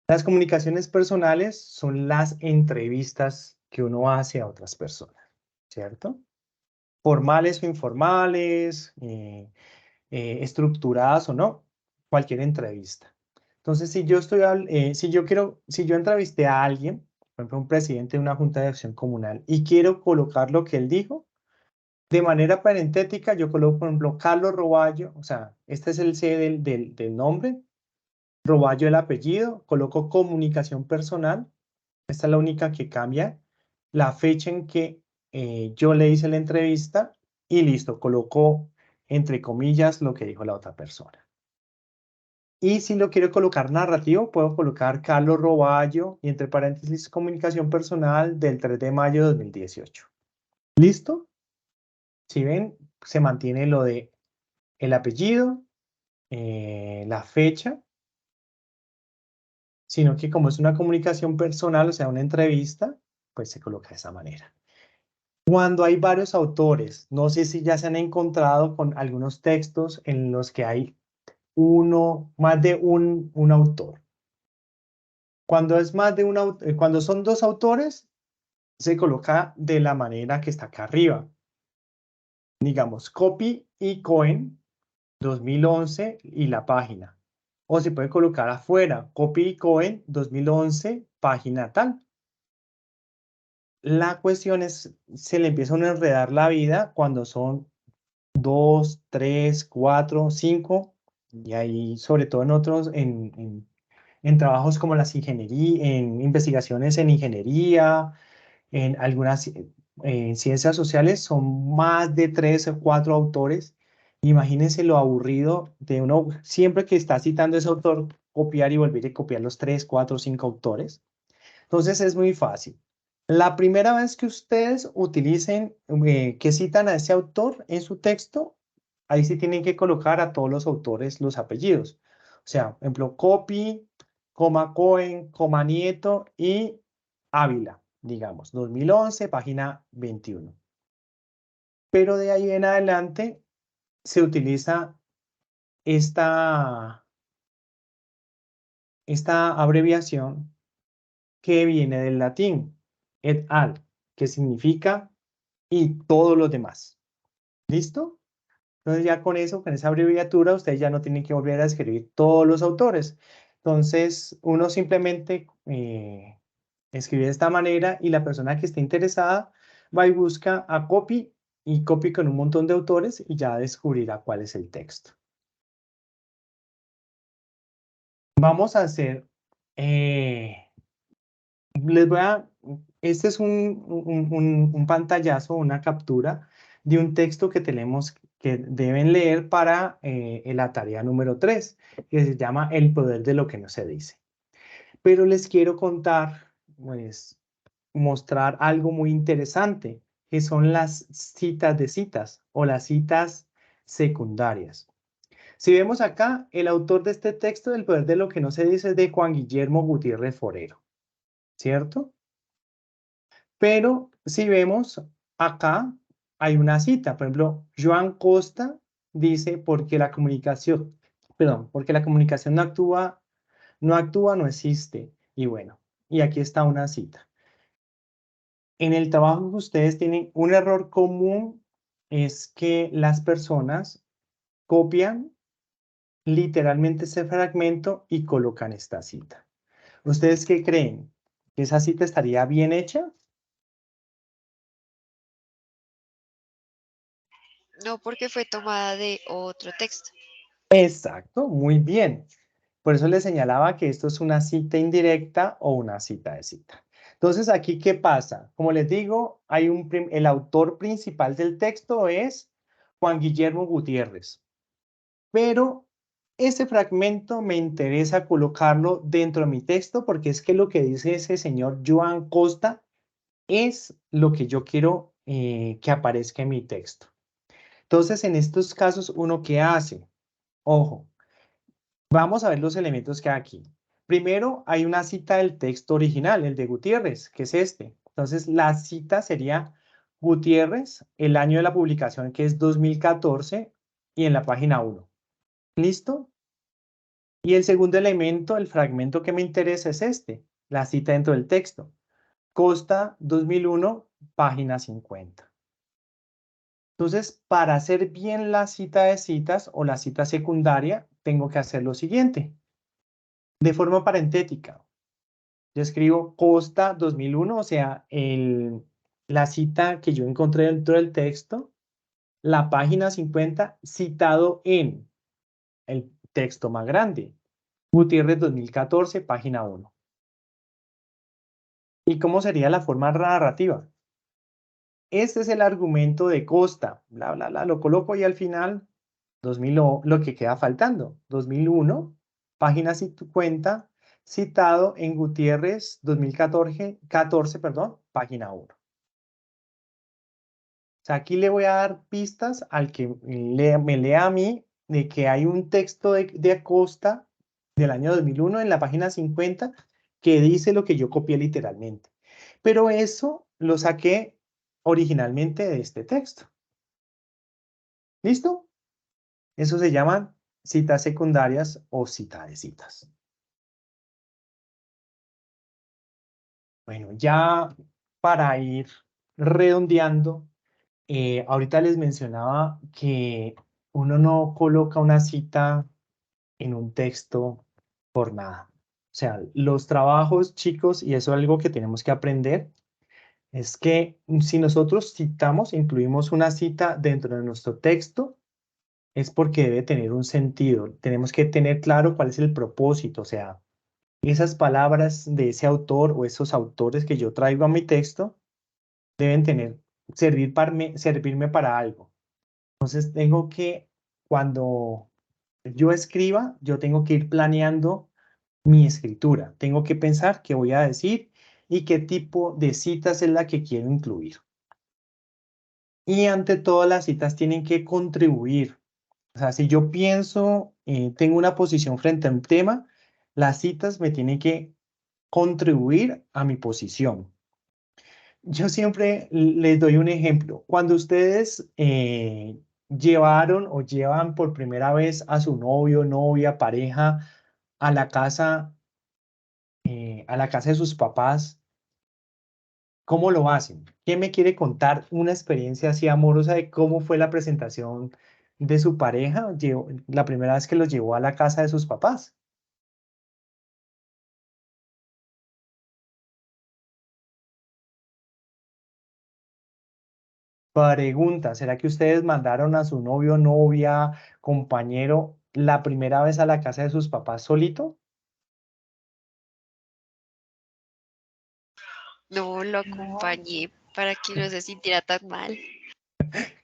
Las comunicaciones personales son las entrevistas que uno hace a otras personas, ¿cierto? Formales o informales, estructuradas o no, cualquier entrevista. Entonces, si yo entrevisté a alguien, por ejemplo, un presidente de una junta de acción comunal, y quiero colocar lo que él dijo, de manera parentética, yo coloco, por ejemplo, Carlos Roballo, o sea, este es el C del nombre, Roballo el apellido, coloco comunicación personal, esta es la única que cambia, la fecha en que yo le hice la entrevista y listo, coloco entre comillas lo que dijo la otra persona. Y si lo quiero colocar narrativo, puedo colocar Carlos Roballo y entre paréntesis comunicación personal del 3 de mayo de 2018. ¿Listo? Si ven, se mantiene lo de el apellido, la fecha, sino que como es una comunicación personal, o sea, una entrevista, pues se coloca de esa manera. Cuando hay varios autores, no sé si ya se han encontrado con algunos textos en los que hay más de un autor. Cuando es más de cuando son dos autores, se coloca de la manera que está acá arriba. Digamos, Copy y Cohen, 2011 y la página. O se puede colocar afuera, Copy y Cohen, 2011, página tal. La cuestión es, se le empieza a enredar la vida cuando son 2, 3, 4, 5, y ahí sobre todo en otros, en trabajos como las ingeniería, en investigaciones en ingeniería, en algunas ciencias sociales, son más de 3 o 4 autores. Imagínense lo aburrido de uno, siempre que está citando ese autor, copiar y volver a copiar los 3, 4, 5 autores. Entonces es muy fácil. La primera vez que ustedes utilicen, que citan a ese autor en su texto, ahí sí tienen que colocar a todos los autores los apellidos. O sea, por ejemplo, Copy, coma Cohen, coma Nieto y Ávila, digamos, 2011, página 21. Pero de ahí en adelante se utiliza esta abreviación que viene del latín, et al, que significa y todos los demás. ¿Listo? Entonces ya con eso, con esa abreviatura, ustedes ya no tienen que volver a escribir todos los autores. Entonces, uno simplemente escribe de esta manera y la persona que esté interesada va y busca a Copy y Copy con un montón de autores y ya descubrirá cuál es el texto. Vamos a hacer, este es un pantallazo, una captura de un texto que deben leer para la tarea número 3, que se llama El poder de lo que no se dice. Pero les quiero contar, pues, mostrar algo muy interesante, que son las citas de citas o las citas secundarias. Si vemos acá, el autor de este texto, El poder de lo que no se dice, es de Juan Guillermo Gutiérrez Forero, ¿cierto? Pero si vemos acá, hay una cita. Por ejemplo, Joan Costa dice, porque la comunicación no existe. Y bueno, y aquí está una cita. En el trabajo que ustedes tienen, un error común es que las personas copian literalmente ese fragmento y colocan esta cita. ¿Ustedes qué creen? ¿Que esa cita estaría bien hecha? No, porque fue tomada de otro texto. Exacto, muy bien. Por eso les señalaba que esto es una cita indirecta o una cita de cita. Entonces, aquí, ¿qué pasa? Como les digo, el autor principal del texto es Juan Guillermo Gutiérrez. Pero ese fragmento me interesa colocarlo dentro de mi texto porque es que lo que dice ese señor Joan Costa es lo que yo quiero que aparezca en mi texto. Entonces, en estos casos, ¿uno qué hace? Ojo, vamos a ver los elementos que hay aquí. Primero, hay una cita del texto original, el de Gutiérrez, que es este. Entonces, la cita sería Gutiérrez, el año de la publicación, que es 2014, y en la página 1. ¿Listo? Y el segundo elemento, el fragmento que me interesa es este, la cita dentro del texto. Costa 2001, página 50. Entonces, para hacer bien la cita de citas o la cita secundaria, tengo que hacer lo siguiente. De forma parentética, yo escribo Costa 2001, o sea, la cita que yo encontré dentro del texto, la página 50, citado en el texto más grande. Gutiérrez 2014, página 1. ¿Y cómo sería la forma narrativa? Este es el argumento de Costa, bla, bla, bla, lo coloco y al final, 2000, lo que queda faltando, 2001, página 50, citado en Gutiérrez 2014, perdón, página 1. O sea, aquí le voy a dar pistas al que me lea a mí de que hay un texto de Acosta del año 2001 en la página 50 que dice lo que yo copié literalmente. Pero eso lo saqué originalmente de este texto. ¿Listo? Eso se llaman citas secundarias o cita de citas. Bueno, ya para ir redondeando, ahorita les mencionaba que uno no coloca una cita en un texto por nada. O sea, los trabajos, chicos, y eso es algo que tenemos que aprender, es que si nosotros citamos, incluimos una cita dentro de nuestro texto, es porque debe tener un sentido. Tenemos que tener claro cuál es el propósito, o sea, esas palabras de ese autor o esos autores que yo traigo a mi texto deben servirme para algo. Entonces tengo que, cuando yo escriba, yo tengo que ir planeando mi escritura. Tengo que pensar qué voy a decir y qué tipo de citas es la que quiero incluir. Y ante todo, las citas tienen que contribuir. O sea, si yo pienso, tengo una posición frente a un tema, las citas me tienen que contribuir a mi posición. Yo siempre les doy un ejemplo. Cuando ustedes llevaron o llevan por primera vez a su novio, novia, pareja a la casa de sus papás, ¿cómo lo hacen? ¿Quién me quiere contar una experiencia así amorosa de cómo fue la presentación de su pareja la primera vez que los llevó a la casa de sus papás? Pregunta, ¿será que ustedes mandaron a su novio, novia, compañero la primera vez a la casa de sus papás solito? No lo acompañé para que no se sintiera tan mal.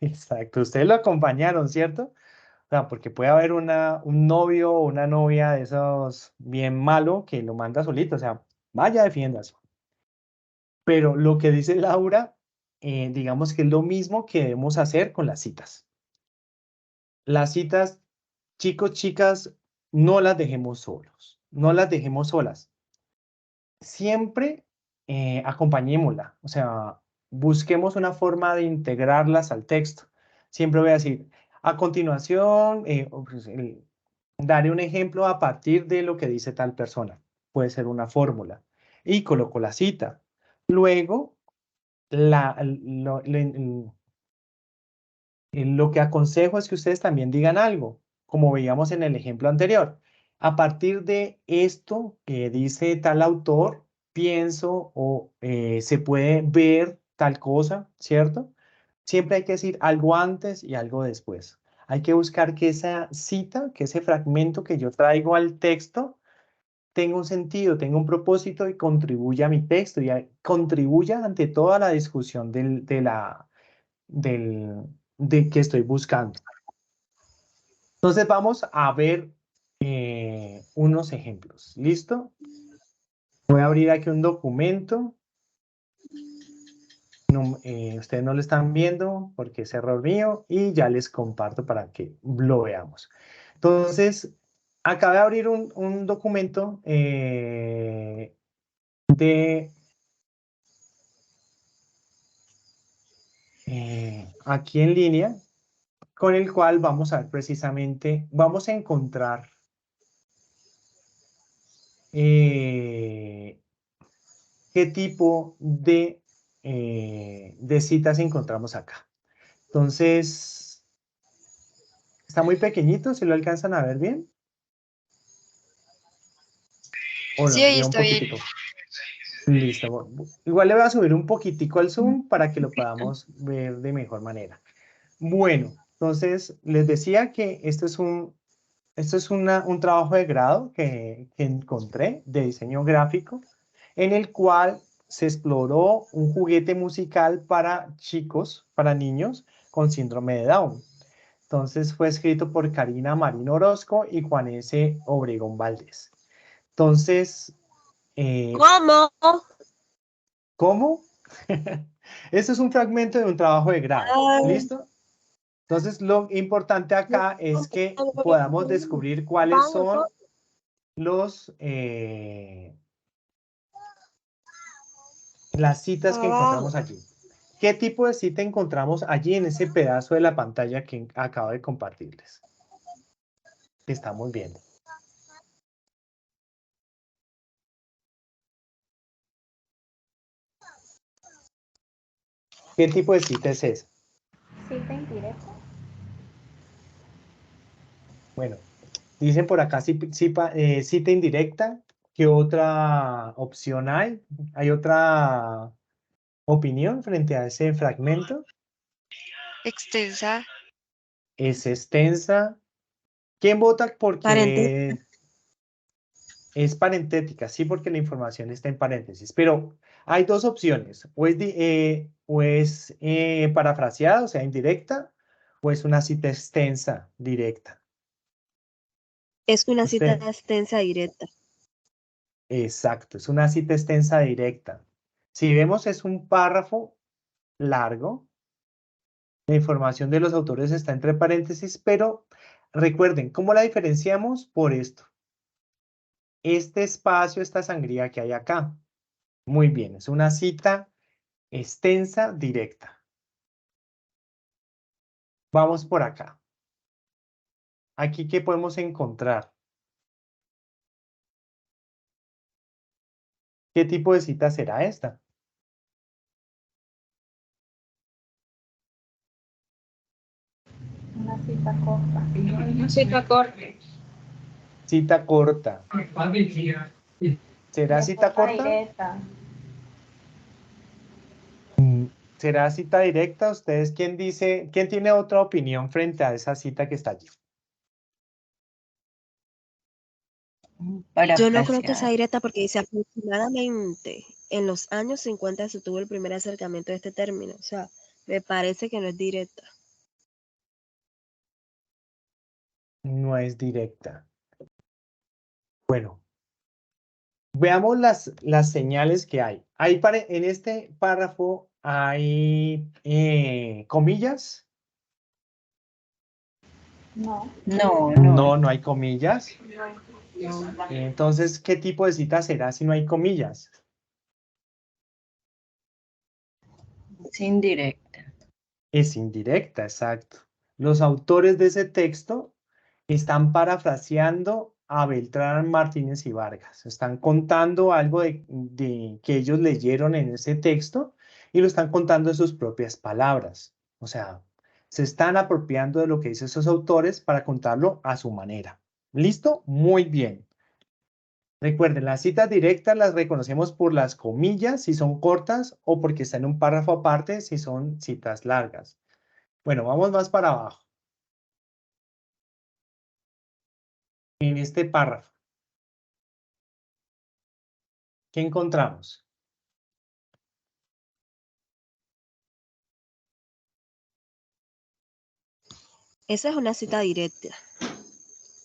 Exacto, ustedes lo acompañaron, ¿cierto? O sea, porque puede haber un novio o una novia de esos bien malo que lo manda solito, o sea, vaya, defiéndase. Pero lo que dice Laura, digamos que es lo mismo que debemos hacer con las citas. Las citas, chicos, chicas, no las dejemos solos, no las dejemos solas. Siempre acompañémosla, o sea, busquemos una forma de integrarlas al texto. Siempre voy a decir, a continuación, daré un ejemplo a partir de lo que dice tal persona. Puede ser una fórmula. Y coloco la cita. Luego, lo que aconsejo es que ustedes también digan algo, como veíamos en el ejemplo anterior. A partir de esto que dice tal autor, pienso o se puede ver tal cosa, ¿cierto? Siempre hay que decir algo antes y algo después. Hay que buscar que esa cita, que ese fragmento que yo traigo al texto, tenga un sentido, tenga un propósito y contribuya a mi texto y contribuya ante toda la discusión de que estoy buscando. Entonces vamos a ver unos ejemplos. ¿Listo? Voy a abrir aquí un documento Ustedes no lo están viendo porque es error mío y ya les comparto para que lo veamos. Entonces, acabé de abrir un documento aquí en línea, con el cual vamos a ver precisamente, vamos a encontrar qué tipo de citas encontramos acá. Entonces, está muy pequeñito, ¿si lo alcanzan a ver bien? ¿O Sí, no? ahí Ya un está bien. poquitico. Listo. Igual le voy a subir un poquitico al zoom para que lo podamos ver de mejor manera. Bueno, entonces les decía que esto es un trabajo de grado que encontré de diseño gráfico, en el cual se exploró un juguete musical para chicos, para niños con síndrome de Down. Entonces fue escrito por Karina Marín Orozco y Juan S. Obregón Valdés. Entonces, ¿Cómo? ¿cómo? Esto es un fragmento de un trabajo de grado. Ay, ¿Listo? Entonces, lo importante acá es que podamos descubrir cuáles son las citas que encontramos allí. ¿Qué tipo de cita encontramos allí en ese pedazo de la pantalla que acabo de compartirles? Que estamos viendo. ¿Qué tipo de cita es esa? Cita indirecta. Bueno, dicen por acá cita indirecta. ¿Qué otra opción hay? ¿Hay otra opinión frente a ese fragmento? Extensa. Es extensa. ¿Quién vota porque es parentética? Sí, porque la información está en paréntesis. Pero hay dos opciones. O es parafraseada, o sea, indirecta, o es una cita extensa, directa. es una cita Usted. extensa directa. Exacto, es una cita extensa directa. Si vemos, es un párrafo largo. La información de los autores está entre paréntesis, pero recuerden, ¿cómo la diferenciamos? Por esto. Este espacio, esta sangría que hay acá. Muy bien, es una cita extensa directa. Vamos por acá. Aquí, ¿qué podemos encontrar? ¿Qué tipo de cita será esta? Una cita corta. Una cita corta. Cita corta. ¿Será cita Respuesta corta? directa. ¿Será cita directa? ¿Ustedes quién tiene otra opinión frente a esa cita que está allí? Yo no creo que sea Parafraseada. directa porque dice aproximadamente en los años 50 se tuvo el primer acercamiento de este término. O sea, me parece que no es directa. No es directa. Bueno, veamos las señales que hay. En este párrafo hay comillas. No. No, No hay comillas. Entonces, ¿qué tipo de cita será si no hay comillas? es indirecta. Es indirecta, exacto. Los autores de ese texto están parafraseando a Beltrán, Martínez y Vargas. Están contando algo que ellos leyeron en ese texto y lo están contando en sus propias palabras. O sea, se están apropiando de lo que dicen esos autores para contarlo a su manera. ¿Listo? Muy bien. Recuerden, las citas directas las reconocemos por las comillas si son cortas o porque están en un párrafo aparte si son citas largas. Bueno, vamos más para abajo. En este párrafo, ¿qué encontramos? Esa es una cita directa.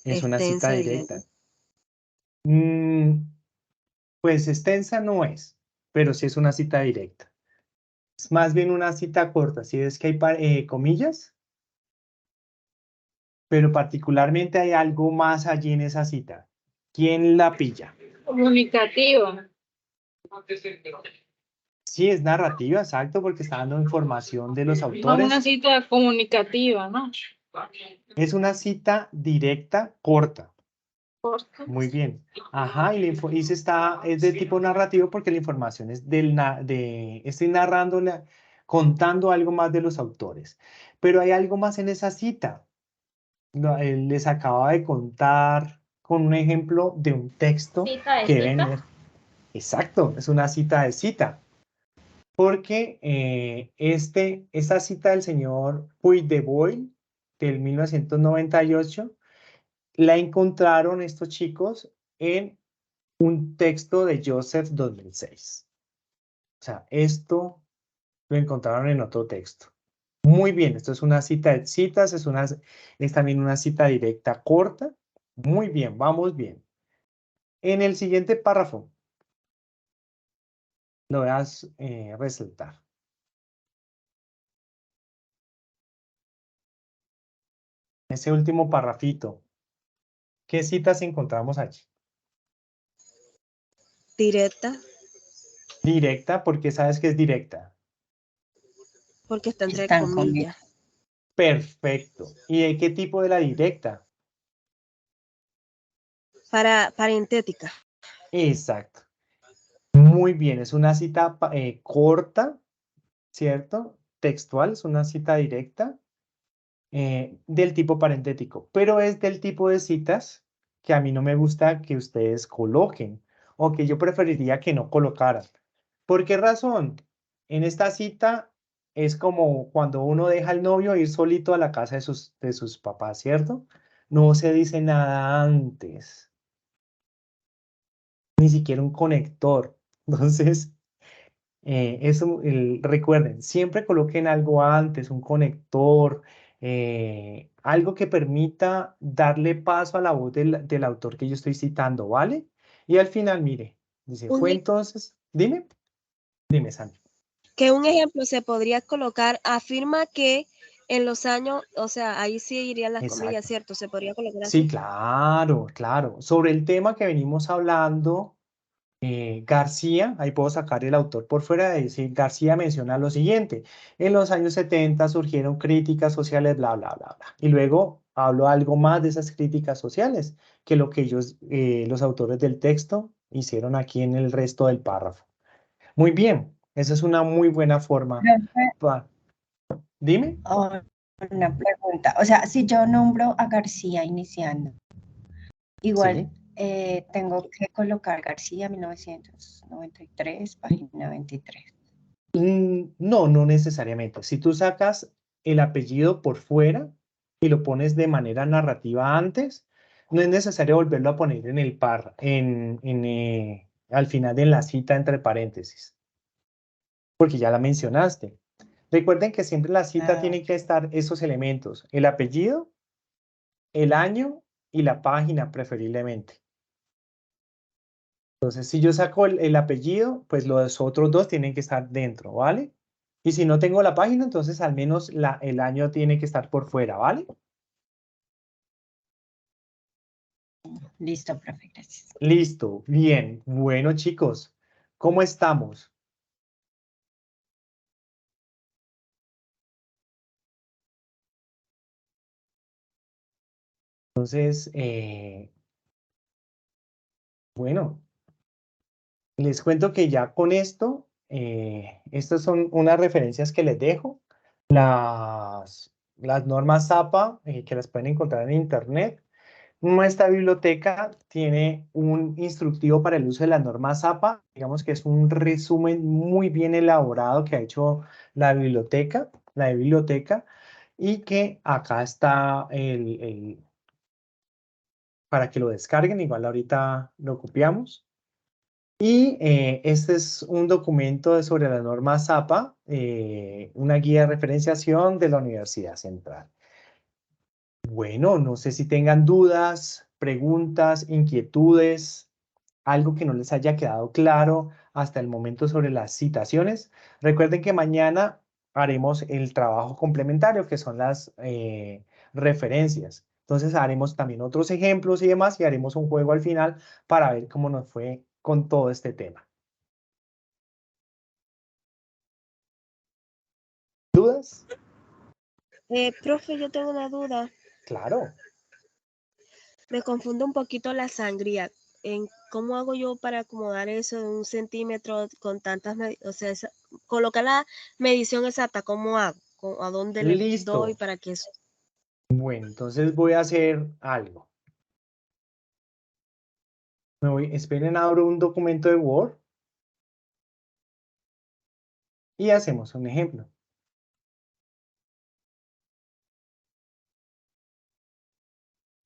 Es una cita Extensa, directa. Pues extensa no es, pero sí es una cita directa. Es más bien una cita corta. Si ves que hay comillas, pero particularmente hay algo más allí en esa cita. ¿Quién la pilla? Comunicativa. Sí, es narrativa, exacto, porque está dando información de los No, autores. una cita comunicativa, ¿no? Es una cita directa, corta. Corta. Muy bien. Ajá, es de tipo narrativo porque la información es estoy contando algo más de los autores. Pero hay algo más en esa cita. Les acababa de contar con un ejemplo de un texto Cita de que deben cita. leer. Exacto, es una cita de cita. Porque esta cita del señor Puig de Boil del 1998 la encontraron estos chicos en un texto de Joseph 2006. O sea, esto lo encontraron en otro texto. Muy bien, esto es una cita de citas, es también una cita directa corta. Muy bien, vamos bien. En el siguiente párrafo, lo voy a resaltar. Ese último párrafito. ¿Qué citas encontramos allí? Directa, Directa, porque sabes que es directa. porque está entre Están comillas. Perfecto. ¿Y de qué tipo de la directa? Parentética. Exacto. Muy bien, es una cita corta, ¿cierto? Textual, es una cita directa del tipo parentético, pero es del tipo de citas que a mí no me gusta que ustedes coloquen o que yo preferiría que no colocaran. ¿Por qué razón? En esta cita es como cuando uno deja al novio ir solito a la casa de sus papás, ¿cierto? No se dice nada antes, ni siquiera un conector. Entonces, recuerden, siempre coloquen algo antes, un conector, algo que permita darle paso a la voz del autor que yo estoy citando, ¿vale? Y al final, mire, dice, Un fue e- entonces, dime, Sandra. Que un ejemplo se podría colocar, afirma que en los años, o sea, ahí sí irían las comillas, Exacto. ¿cierto? Se podría colocar Sí, así. claro, claro. Sobre el tema que venimos hablando, García, ahí puedo sacar el autor por fuera de decir, García menciona lo siguiente, en los años 70 surgieron críticas sociales, bla, bla, bla, bla. Y luego hablo algo más de esas críticas sociales que lo que ellos, los autores del texto, hicieron aquí en el resto del párrafo. Muy bien, esa es una muy buena forma. Profe, Dime. una pregunta. O sea, si yo nombro a García iniciando, igual Sí. tengo que colocar García 1993, página 23. No, no necesariamente. Si tú sacas el apellido por fuera y lo pones de manera narrativa antes, no es necesario volverlo a poner en el al final de la cita entre paréntesis, porque ya la mencionaste. Recuerden que siempre la cita tiene que estar esos elementos, el apellido, el año y la página preferiblemente. Entonces, si yo saco el apellido, pues los otros dos tienen que estar dentro, ¿vale? Y si no tengo la página, entonces al menos el año tiene que estar por fuera, ¿vale? Listo, profe, gracias. Listo, bien. Bueno, chicos, ¿cómo estamos? Entonces, bueno, les cuento que ya con esto, estas son unas referencias que les dejo. Las normas APA, que las pueden encontrar en internet. Nuestra biblioteca tiene un instructivo para el uso de las normas APA, digamos que es un resumen muy bien elaborado que ha hecho la biblioteca, y que acá está para que lo descarguen, igual ahorita lo copiamos. Y este es un documento sobre las normas APA, una guía de referenciación de la Universidad Central. Bueno, no sé si tengan dudas, preguntas, inquietudes, algo que no les haya quedado claro hasta el momento sobre las citaciones. Recuerden que mañana haremos el trabajo complementario, que son las referencias. Entonces haremos también otros ejemplos y demás, y haremos un juego al final para ver cómo nos fue con todo este tema. ¿Dudas? Profe, yo tengo una duda. Claro. Me confunde un poquito la sangría. ¿Cómo hago yo para acomodar eso en 1 centímetro con tantas, o sea, colocar la medición exacta? ¿Cómo hago? ¿A dónde le Listo. doy para que eso? Bueno, entonces voy a hacer algo. Esperen, abro un documento de Word y hacemos un ejemplo.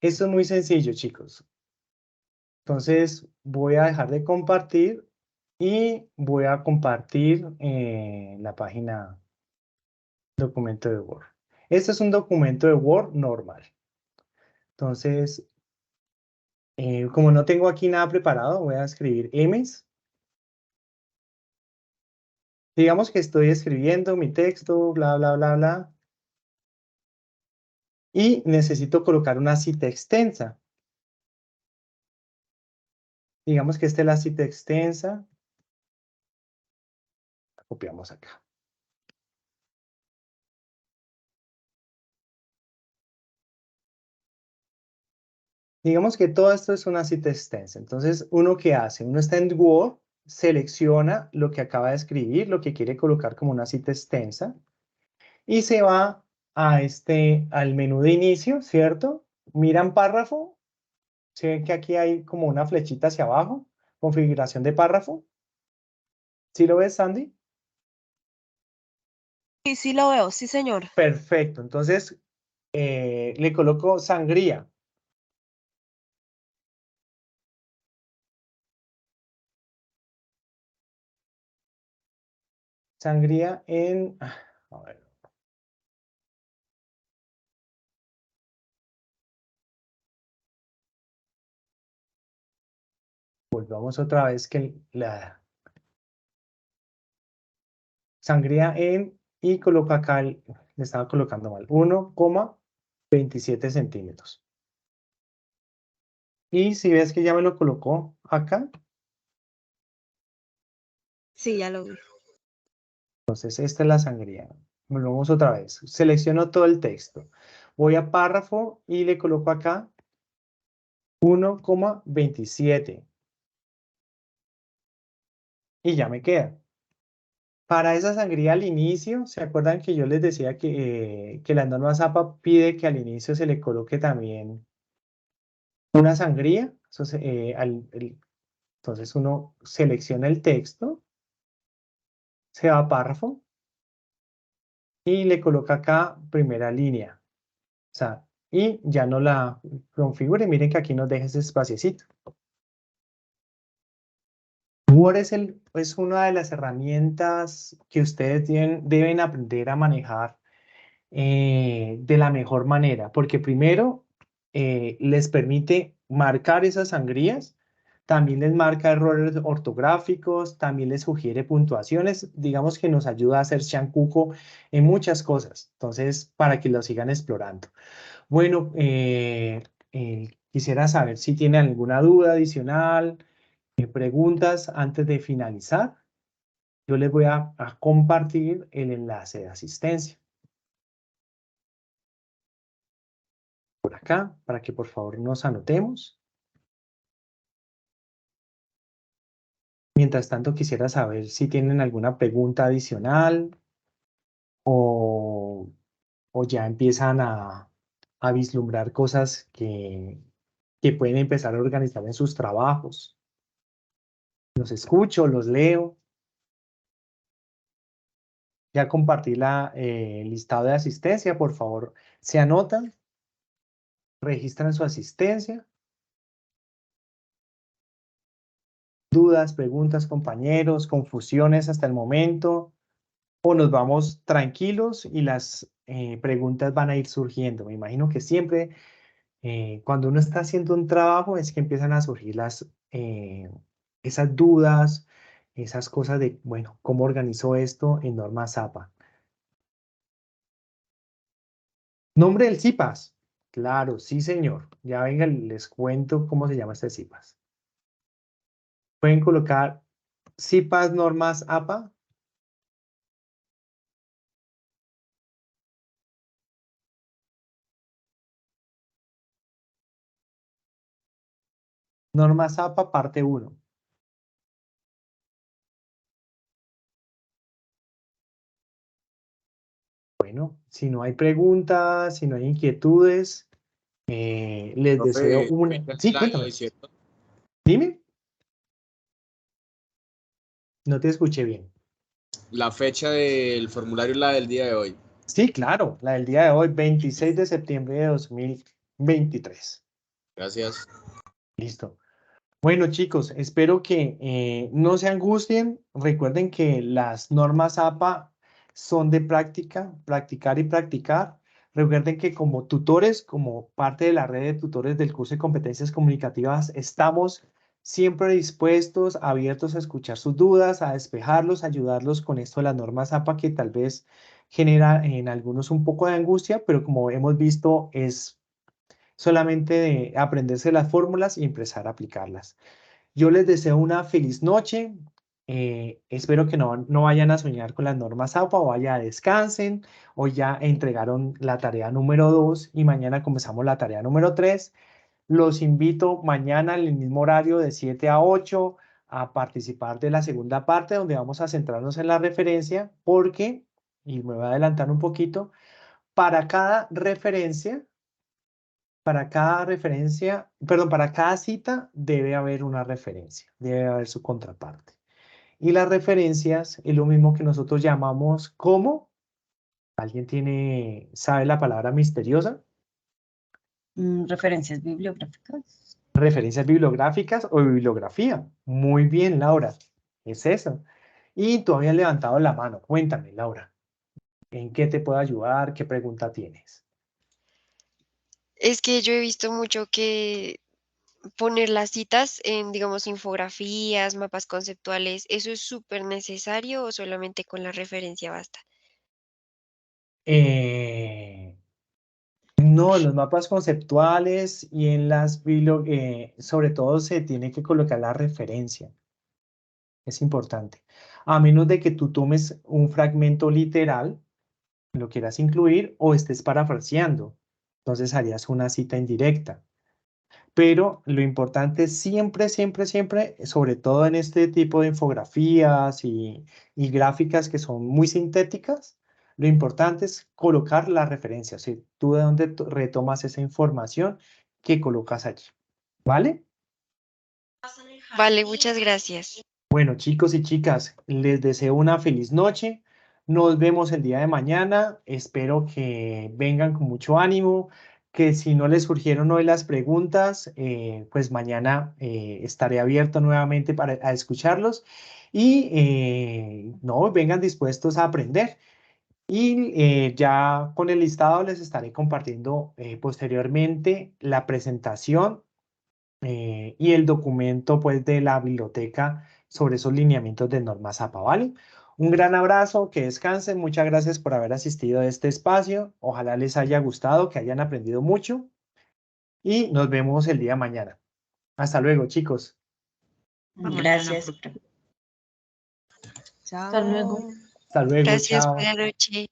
Esto es muy sencillo, chicos. Entonces voy a dejar de compartir y voy a compartir la página documento de Word. Este es un documento de Word normal. Entonces, como no tengo aquí nada preparado, voy a escribir M's. Digamos que estoy escribiendo mi texto, bla, bla, bla, bla. Y necesito colocar una cita extensa. Digamos que esta es la cita extensa. La copiamos acá. Digamos que todo esto es una cita extensa. Entonces, ¿uno qué hace? Uno está en Word, selecciona lo que acaba de escribir, lo que quiere colocar como una cita extensa, y se va al menú de inicio, ¿cierto? Miran párrafo. ¿Se ven que aquí hay como una flechita hacia abajo? Configuración de párrafo. ¿Sí lo ves, Sandy? Sí, sí lo veo, sí, señor. Perfecto. Entonces, le coloco sangría. Sangría en... A ver. Volvamos otra vez que la... Sangría en... Y coloco acá, le estaba colocando mal, 1,27 centímetros. Y si ves que ya me lo colocó acá, Sí, ya lo vi. entonces esta es la sangría. Volvamos otra vez. Selecciono todo el texto. Voy a párrafo y le coloco acá 1,27. Y ya me queda. Para esa sangría al inicio, ¿se acuerdan que yo les decía que la norma ZAPA pide que al inicio se le coloque también una sangría? Entonces uno selecciona el texto, se va a párrafo y le coloca acá primera línea. O sea, y ya no la configure. Miren que aquí nos deja ese espaciecito. Word es una de las herramientas que ustedes deben aprender a manejar de la mejor manera, porque primero les permite marcar esas sangrías, también les marca errores ortográficos, también les sugiere puntuaciones, digamos que nos ayuda a hacer chancuco en muchas cosas, entonces para que lo sigan explorando. Bueno, quisiera saber si tienen alguna duda adicional, preguntas antes de finalizar. Yo les voy a compartir el enlace de asistencia. Por acá, para que por favor nos anotemos. Mientras tanto, quisiera saber si tienen alguna pregunta adicional o ya empiezan a vislumbrar cosas que pueden empezar a organizar en sus trabajos. Los escucho, los leo. Ya compartí el listado de asistencia, por favor, se anotan, registran su asistencia. Dudas, preguntas, compañeros, confusiones hasta el momento, o nos vamos tranquilos y las preguntas van a ir surgiendo. Me imagino que siempre cuando uno está haciendo un trabajo es que empiezan a surgir esas dudas, esas cosas de, bueno, cómo organizó esto en normas APA. Nombre del CIPAS. Claro, sí, señor. Ya venga, les cuento cómo se llama este CIPAS. Pueden colocar CIPAS normas APA. Normas APA, parte 1. Bueno, si no hay preguntas, si no hay inquietudes, les deseo Profe, una... fecha Sí, del año, cuéntame. ¿cierto? Dime. No te escuché bien. La fecha del formulario es la del día de hoy. Sí, claro, la del día de hoy, 26 de septiembre de 2023. Gracias. Listo. Bueno, chicos, espero que no se angustien. Recuerden que las normas APA son de práctica, practicar y practicar. Recuerden que como tutores, como parte de la red de tutores del curso de competencias comunicativas, estamos siempre dispuestos, abiertos a escuchar sus dudas, a despejarlos, a ayudarlos con esto de las normas APA que tal vez genera en algunos un poco de angustia, pero como hemos visto es solamente de aprenderse las fórmulas y empezar a aplicarlas. Yo les deseo una feliz noche. Espero que no vayan a soñar con las normas APA o vaya descansen. Hoy ya entregaron la tarea número 2 y mañana comenzamos la tarea número 3. Los invito mañana en el mismo horario de 7 a 8 a participar de la segunda parte donde vamos a centrarnos en la referencia porque, y me voy a adelantar un poquito, para cada referencia, para cada cita debe haber una referencia, debe haber su contraparte. Y las referencias es lo mismo que nosotros llamamos como, ¿sabe la palabra misteriosa? Referencias bibliográficas. Referencias bibliográficas o bibliografía. Muy bien, Laura, es eso. Y tú habías levantado la mano. Cuéntame, Laura, ¿en qué te puedo ayudar? ¿Qué pregunta tienes? Es que yo he visto mucho que poner las citas en, digamos, infografías, mapas conceptuales, ¿eso es súper necesario o solamente con la referencia basta? No, en los mapas conceptuales y en sobre todo se tiene que colocar la referencia. Es importante. A menos de que tú tomes un fragmento literal, lo quieras incluir o estés parafraseando. Entonces harías una cita indirecta. Pero lo importante es siempre, siempre, siempre, sobre todo en este tipo de infografías y gráficas que son muy sintéticas, lo importante es colocar la referencia, o sea, tú de dónde retomas esa información que colocas allí, ¿vale? Vale, muchas gracias. Bueno, chicos y chicas, les deseo una feliz noche. Nos vemos el día de mañana. Espero que vengan con mucho ánimo, que si no les surgieron hoy las preguntas, pues mañana estaré abierto nuevamente para a escucharlos y no, vengan dispuestos a aprender. Y ya con el listado les estaré compartiendo posteriormente la presentación y el documento pues de la biblioteca sobre esos lineamientos de normas APA, ¿vale? Un gran abrazo, que descansen, muchas gracias por haber asistido a este espacio, ojalá les haya gustado, que hayan aprendido mucho y nos vemos el día de mañana. Hasta luego, chicos. Gracias. Chao. Hasta luego. Hasta luego, Gracias, chao. buena noche.